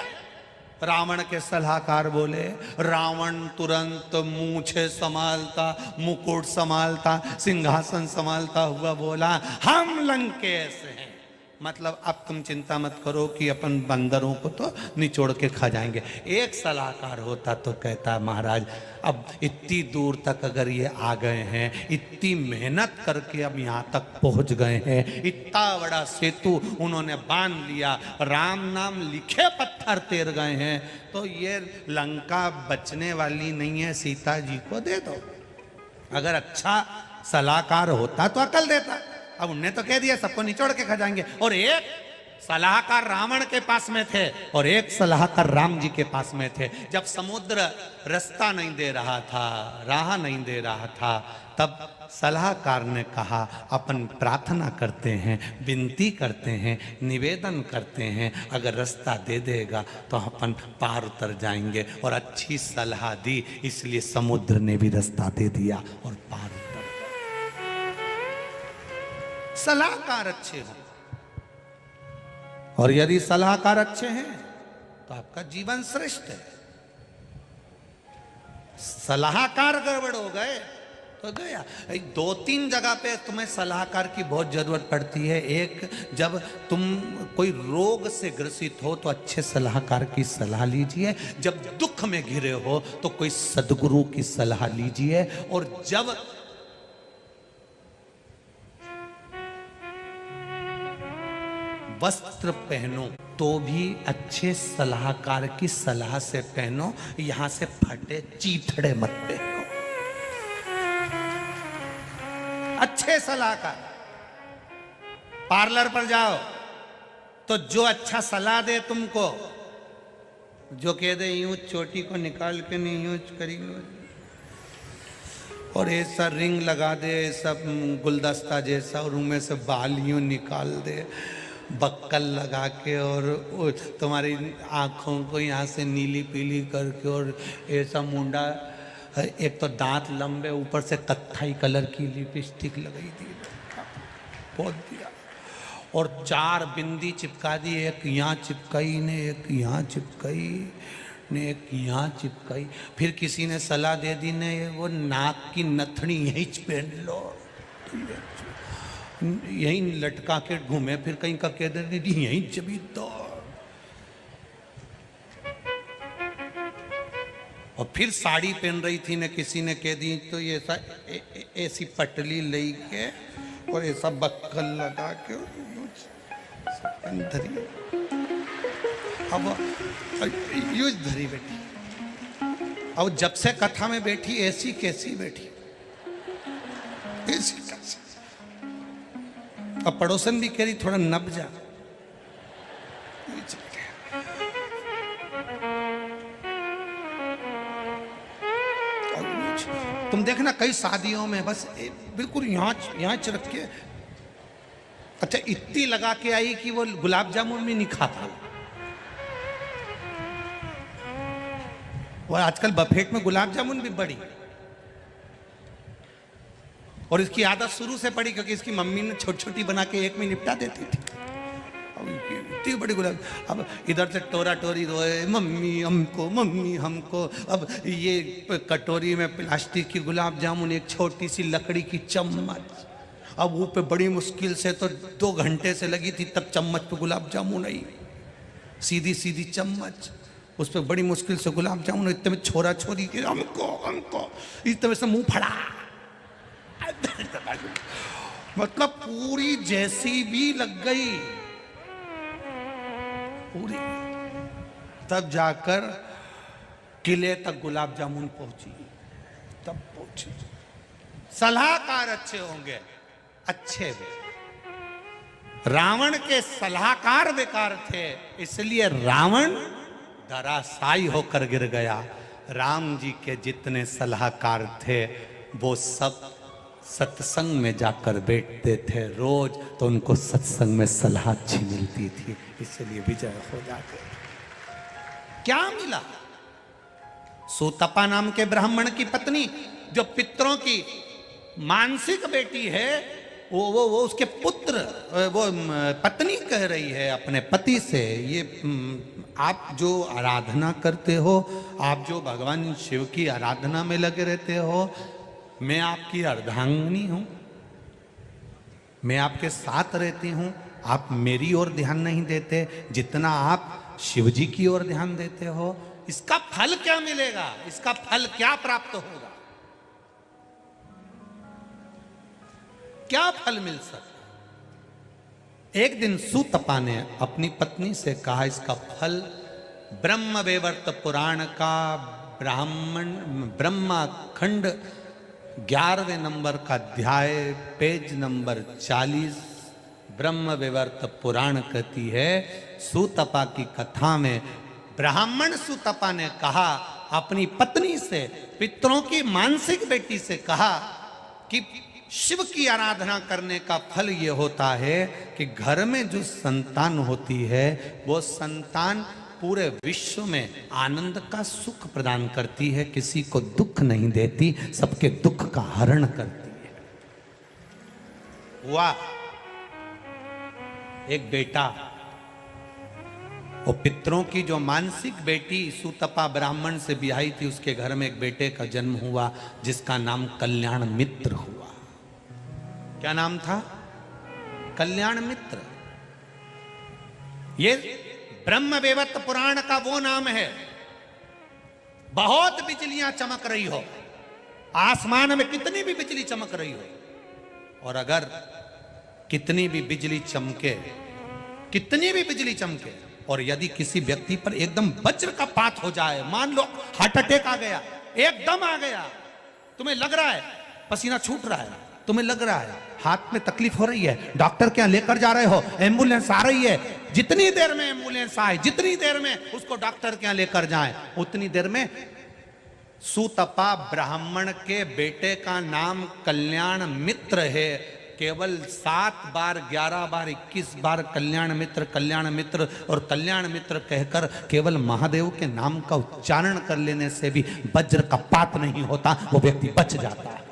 रावण के सलाहकार बोले, रावण तुरंत मूछे संभालता, मुकुट संभालता, सिंहासन संभालता हुआ बोला, हम लंकेश हैं। मतलब अब तुम चिंता मत करो कि अपन बंदरों को तो निचोड़ के खा जाएंगे। एक सलाहकार होता तो कहता, महाराज अब इतनी दूर तक अगर ये आ गए हैं, इतनी मेहनत करके अब यहाँ तक पहुँच गए हैं, इतना बड़ा सेतु उन्होंने बांध लिया, राम नाम लिखे पत्थर तैर गए हैं, तो ये लंका बचने वाली नहीं है, सीता जी को दे दो। अगर अच्छा सलाहकार होता तो अकल देता। अब उनने तो कह दिया सबको निचोड़ के खा जाएंगे। और एक सलाहकार रावण के पास में थे और एक सलाहकार राम जी के पास में थे। जब समुद्र रास्ता नहीं दे रहा था, राह नहीं दे रहा था, तब सलाहकार ने कहा अपन प्रार्थना करते हैं, विनती करते हैं, निवेदन करते हैं, अगर रास्ता दे देगा तो अपन पार उतर जाएंगे। और अच्छी सलाह दी, इसलिए समुद्र ने भी रास्ता दे दिया और पार उतर गए। सलाहकार अच्छे हो, और यदि सलाहकार अच्छे हैं तो आपका जीवन श्रेष्ठ है। सलाहकार गड़बड़ हो गए तो गया। 2-3 जगह पे तुम्हें सलाहकार की बहुत जरूरत पड़ती है। एक, जब तुम कोई रोग से ग्रसित हो तो अच्छे सलाहकार की सलाह लीजिए। जब दुख में घिरे हो तो कोई सदगुरु की सलाह लीजिए। और जब वस्त्र पहनो तो भी अच्छे सलाहकार की सलाह से पहनो, यहां से फटे चीथड़े मत पहनो। अच्छे सलाहकार, पार्लर पर जाओ तो जो अच्छा सलाह दे तुमको, जो कह दे यूं चोटी को निकाल के नहीं यूं करी और ऐसा रिंग लगा दे, सब गुलदस्ता जैसा, और उनमें से बाल यूं निकाल दे, बक्कल लगा के, और तुम्हारी आँखों को यहाँ से नीली पीली करके, और ऐसा मुंडा, एक तो दांत लंबे, ऊपर से कत्थई कलर की लिपस्टिक लगाई दी, बहुत दिया, और 4 बिंदी चिपका दी, एक यहाँ चिपकाई ने, एक यहाँ चिपकाई ने, एक यहाँ चिपकाई। फिर किसी ने सलाह दे दी ने, वो नाक की नथनी यहीं पहन लो, यहीं लटका के घूमे, फिर कहीं का कह दे यहीं जबी दो, और फिर साड़ी पहन रही थी ने, किसी ने कह दी तो ये ऐसी पटली ले के और ऐसा बक्कल लगा के धरी, अब यूज धरी बैठी। अब जब से कथा में बैठी ऐसी कैसी बैठी, ऐसी कैसी। अब पड़ोसन भी कह रही थोड़ा नब जा, तुम देखना कई शादियों में बस बिल्कुल यहाँ रख के, अच्छा इतनी लगा के आई कि वो गुलाब जामुन भी नहीं खा पाओ। और आजकल बफेट में गुलाब जामुन भी बड़ी, और इसकी आदत शुरू से पड़ी क्योंकि इसकी मम्मी ने छोटी छोटी बना के एक में निपटा देती थी। अब इतनी बड़ी गुलाब, अब इधर से टोरा टोरी रोए, मम्मी हमको, मम्मी हमको। अब ये कटोरी में प्लास्टिक की गुलाब जामुन, एक छोटी सी लकड़ी की चम्मच, अब वो पे बड़ी मुश्किल से तो 2 घंटे से लगी थी, तब चम्मच पे गुलाब जामुन आई, सीधी सीधी चम्मच, उस पर बड़ी मुश्किल से गुलाब जामुन। इतने में छोरा छोरी के हमको हमको, इतने में से मुंह फड़ा, मतलब पूरी जैसी भी लग गई पूरी। तब जाकर किले तक गुलाब जामुन पहुंची, तब पहुंची। सलाहकार अच्छे होंगे, अच्छे भी। रावण के सलाहकार बेकार थे, इसलिए रावण धराशायी होकर गिर गया। राम जी के जितने सलाहकार थे वो सब सत्संग में जाकर बैठते थे रोज, तो उनको सत्संग में सलाह अच्छी मिलती थी, इसलिए विजय हो जाते। क्या मिला? सूतपा नाम के ब्राह्मण की पत्नी, जो पितरों की मानसिक बेटी है, वो उसके पुत्र, वो पत्नी कह रही है अपने पति से, ये आप जो आराधना करते हो, आप जो भगवान शिव की आराधना में लगे रहते हो, मैं आपकी अर्धांगिनी हूं, मैं आपके साथ रहती हूं, आप मेरी ओर ध्यान नहीं देते जितना आप शिव जी की ओर ध्यान देते हो। इसका फल क्या मिलेगा? इसका फल क्या प्राप्त होगा? क्या फल मिल सकता? एक दिन सूतपा ने अपनी पत्नी से कहा, इसका फल ब्रह्मवैवर्त पुराण का ब्रह्मा खंड 11वें नंबर का अध्याय, पेज नंबर 40, ब्रह्म विवर्त पुराण कहती है, सुतपा की कथा में ब्राह्मण सुतपा ने कहा अपनी पत्नी से, पितरों की मानसिक बेटी से कहा कि शिव की आराधना करने का फल ये होता है कि घर में जो संतान होती है वो संतान पूरे विश्व में आनंद का सुख प्रदान करती है, किसी को दुख नहीं देती, सबके दुख का हरण करती है। हुआ एक बेटा, वो पितरों की जो मानसिक बेटी सुतपा ब्राह्मण से ब्याही थी, उसके घर में एक बेटे का जन्म हुआ जिसका नाम कल्याण मित्र हुआ। क्या नाम था? कल्याण मित्र। ये ब्रह्म वैवर्त पुराण का वो नाम है। बहुत बिजलियां चमक रही हो, आसमान में कितनी भी बिजली चमक रही हो, और अगर कितनी भी बिजली चमके, कितनी भी बिजली चमके, और यदि किसी व्यक्ति पर एकदम वज्र का पात हो जाए, मान लो हार्ट अटैक आ गया, एकदम आ गया, तुम्हें लग रहा है पसीना छूट रहा है, तुम्हें लग रहा है हाथ में तकलीफ हो रही है, डॉक्टर के यहां लेकर जा रहे हो, एम्बुलेंस आ रही है, जितनी देर में एम्बुलेंस आए, जितनी देर में उसको डॉक्टर के यहां लेकर जाए, उतनी देर में सुतपा ब्राह्मण के बेटे का नाम कल्याण मित्र है। केवल 7 बार 11 बार 21 बार कल्याण मित्र और कल्याण मित्र कहकर केवल महादेव के नाम का उच्चारण कर लेने से भी वज्र का पात नहीं होता, वो व्यक्ति बच जाता है।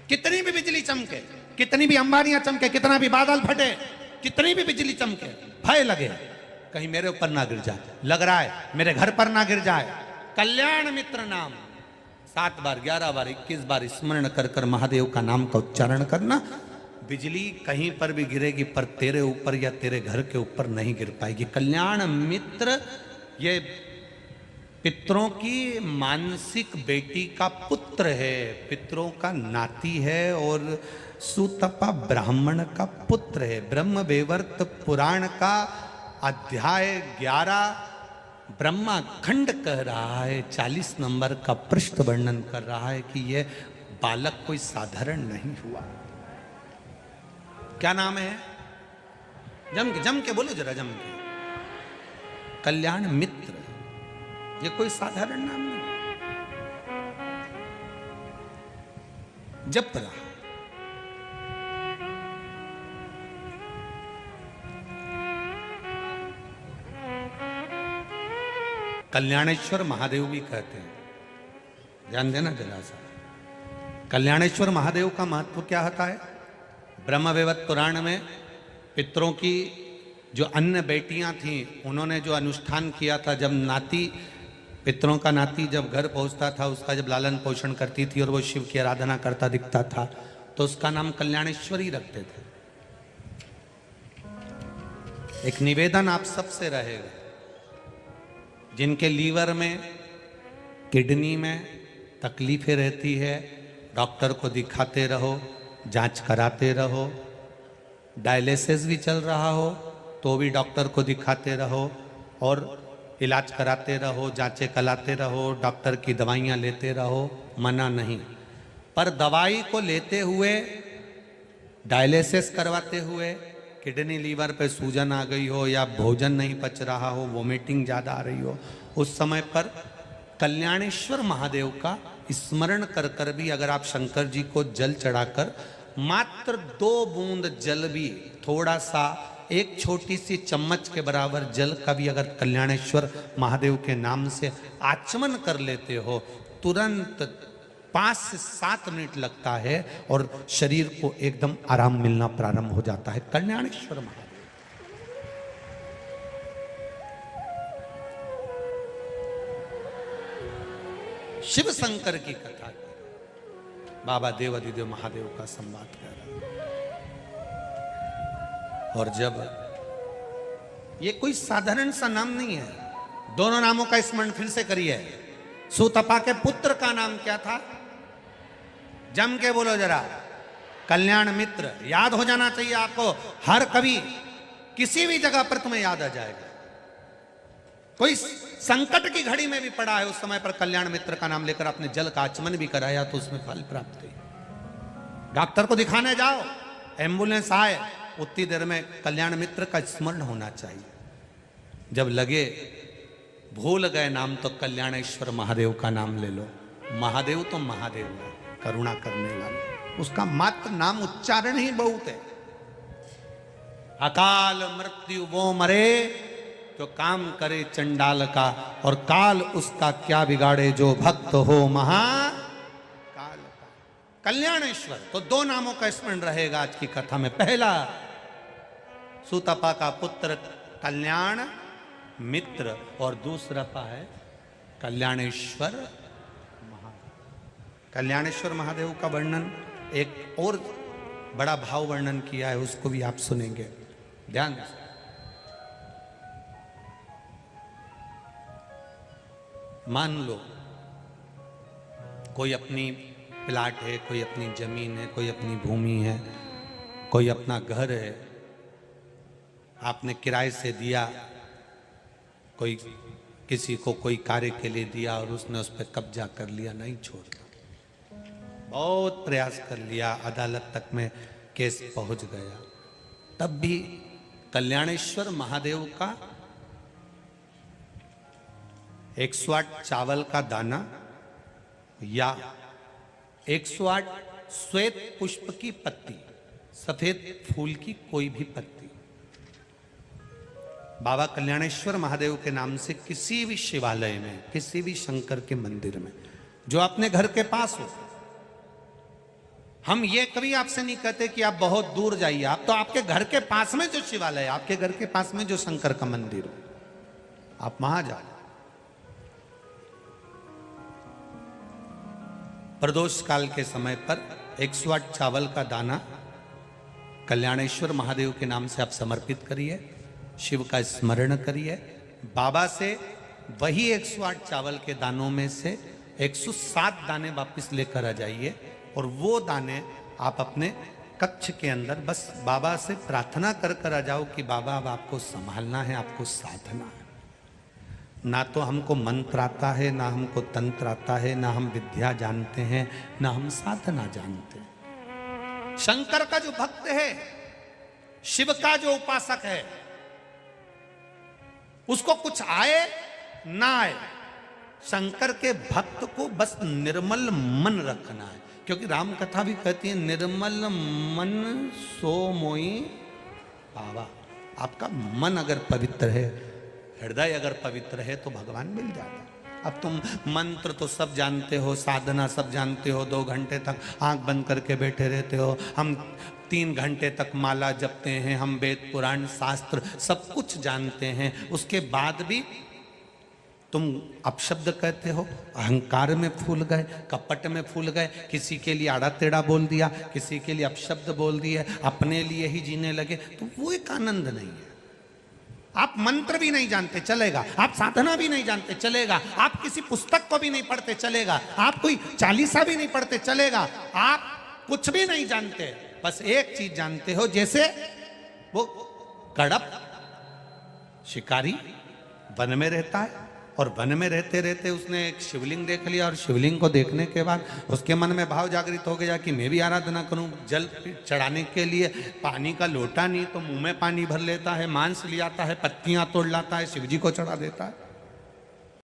कितनी भी बिजली चमके, कितनी भी अंबारियां चमके, कितना भी बादल फटे, कितनी भी बिजली चमके, भय लगे कहीं मेरे ऊपर ना गिर जाए, लग रहा है मेरे घर पर ना गिर जाए, कल्याण मित्र नाम 7 बार 11 बार 21 बार स्मरण कर कर महादेव का नाम का उच्चारण करना। बिजली कहीं पर भी गिरेगी पर तेरे ऊपर या तेरे घर के ऊपर नहीं गिर पाएगी। कल्याण मित्र ये पितरों की मानसिक बेटी का पुत्र है, पितरों का नाती है और सुतपा ब्राह्मण का पुत्र है। ब्रह्म वैवर्त पुराण का अध्याय 11 ब्रह्मा खंड कह रहा है, 40 नंबर का पृष्ठ वर्णन कर रहा है कि यह बालक कोई साधारण नहीं हुआ। क्या नाम है? जम के बोलो जरा, जम के। कल्याण मित्र, ये कोई साधारण नाम नहीं। जप रहा कल्याणेश्वर महादेव भी कहते हैं, ध्यान देना जरा सा। कल्याणेश्वर महादेव का महत्व क्या होता है? ब्रह्म वैवर्त पुराण में पितरों की जो अन्य बेटियां थीं, उन्होंने जो अनुष्ठान किया था, जब नाती, पितरों का नाती जब घर पहुंचता था, उसका जब लालन पोषण करती थी और वो शिव की आराधना करता दिखता था, तो उसका नाम कल्याणेश्वरी रखते थे। एक निवेदन आप सबसे रहेगा, जिनके लीवर में, किडनी में तकलीफें रहती है, डॉक्टर को दिखाते रहो, जांच कराते रहो। डायलिसिस भी चल रहा हो तो भी डॉक्टर को दिखाते रहो और इलाज कराते रहो, जांचें कराते रहो, डॉक्टर की दवाइयाँ लेते रहो, मना नहीं। पर दवाई को लेते हुए, डायलिसिस करवाते हुए किडनी लीवर पे सूजन आ गई हो या भोजन नहीं पच रहा हो, वोमिटिंग ज़्यादा आ रही हो, उस समय पर कल्याणेश्वर महादेव का स्मरण कर कर भी अगर आप शंकर जी को जल चढ़ाकर मात्र 2 बूंद जल भी, थोड़ा सा, एक छोटी सी चम्मच के बराबर जल का भी अगर कल्याणेश्वर महादेव के नाम से आचमन कर लेते हो, तुरंत 5 से 7 मिनट लगता है और शरीर को एकदम आराम मिलना प्रारंभ हो जाता है। कल्याणेश्वर महादेव शिव शंकर की कथा, बाबा देवाधिदेव महादेव का संवाद कर रहा है। और जब ये कोई साधारण सा नाम नहीं है, दोनों नामों का स्मरण फिर से करिए। सुतपा के पुत्र का नाम क्या था? जम के बोलो जरा, कल्याण मित्र। याद हो जाना चाहिए आपको, हर कभी किसी भी जगह पर तुम्हें याद आ जाएगा। कोई संकट की घड़ी में भी पड़ा है, उस समय पर कल्याण मित्र का नाम लेकर आपने जल का आचमन भी कराया तो उसमें फल प्राप्त हुई। डॉक्टर को दिखाने जाओ, एम्बुलेंस आए उतनी देर में कल्याण मित्र का स्मरण होना चाहिए। जब लगे भूल गए नाम तो कल्याणेश्वर महादेव का नाम ले लो। महादेव तो महादेव है, करुणा करने वाला, उसका मात्र नाम उच्चारण ही बहुत है। अकाल मृत्यु वो मरे जो काम करे चंडाल का, और काल उसका क्या बिगाड़े जो भक्त हो महाकाल का। कल्याणेश्वर तो दो नामों का स्मरण रहेगा आज की कथा में। पहला सुतपा का पुत्र कल्याण मित्र, और दूसरा पा है कल्याणेश्वर महादेव। कल्याणेश्वर महादेव का वर्णन एक और बड़ा भाव वर्णन किया है, उसको भी आप सुनेंगे ध्यान से। मान लो कोई अपनी प्लाट है, कोई अपनी जमीन है, कोई अपनी भूमि है, कोई अपना घर है, आपने किराए से दिया, कोई किसी को कोई कार्य के लिए दिया और उसने उस पर कब्जा कर लिया, नहीं छोड़ता। बहुत प्रयास कर लिया, अदालत तक में केस पहुंच गया, तब भी कल्याणेश्वर महादेव का 108 चावल का दाना या 108 श्वेत पुष्प की पत्ती, सफेद फूल की कोई भी पत्ती, बाबा कल्याणेश्वर महादेव के नाम से किसी भी शिवालय में, किसी भी शंकर के मंदिर में, जो अपने घर के पास हो। हम ये कभी आपसे नहीं कहते कि आप बहुत दूर जाइए, आप तो आपके घर के पास में जो शिवालय है, आपके घर के पास में जो शंकर का मंदिर हो, आप वहां जाओ। प्रदोष काल के समय पर 108 चावल का दाना कल्याणेश्वर महादेव के नाम से आप समर्पित करिए, शिव का स्मरण करिए। बाबा से वही 108 चावल के दानों में से 107 दाने वापस लेकर आ जाइए, और वो दाने आप अपने कक्ष के अंदर बस बाबा से प्रार्थना कर कर आ जाओ कि बाबा अब आपको संभालना है, आपको साधना है। ना तो हमको मंत्र आता है, ना हमको तंत्र आता है, ना हम विद्या जानते हैं, ना हम साधना जानते हैं। शंकर का जो भक्त है, शिव का जो उपासक है, उसको कुछ आए ना आए, शंकर के भक्त को बस निर्मल मन रखना है। क्योंकि राम कथा भी कहती है निर्मल मन सो मोई पावा। आपका मन अगर पवित्र है, हृदय अगर पवित्र है, तो भगवान मिल जाता है। अब तुम मंत्र तो सब जानते हो, साधना सब जानते हो, 2 घंटे तक आंख बंद करके बैठे रहते हो, हम 3 घंटे तक माला जपते हैं, हम वेद पुराण शास्त्र सब कुछ जानते हैं, उसके बाद भी तुम अपशब्द कहते हो, अहंकार में फूल गए, कपट में फूल गए, किसी के लिए आड़ा टेढ़ा बोल दिया, किसी के लिए अपशब्द बोल दिए, अपने लिए ही जीने लगे, तो वो एक आनंद नहीं है। आप मंत्र भी नहीं जानते चलेगा, आप साधना भी नहीं जानते चलेगा, आप किसी पुस्तक को भी नहीं पढ़ते चलेगा, आप कोई चालीसा भी नहीं पढ़ते चलेगा, आप कुछ भी नहीं जानते, बस एक चीज जानते हो, जैसे वो कड़प शिकारी वन में रहता है, और वन में रहते रहते उसने एक शिवलिंग देख लिया, और शिवलिंग को देखने के बाद उसके मन में भाव जागृत हो गया कि मैं भी आराधना करूं। जल चढ़ाने के लिए पानी का लोटा नहीं तो मुंह में पानी भर लेता है, मांस ले आता है, पत्तियां तोड़ लाता है, शिव जी को चढ़ा देता है।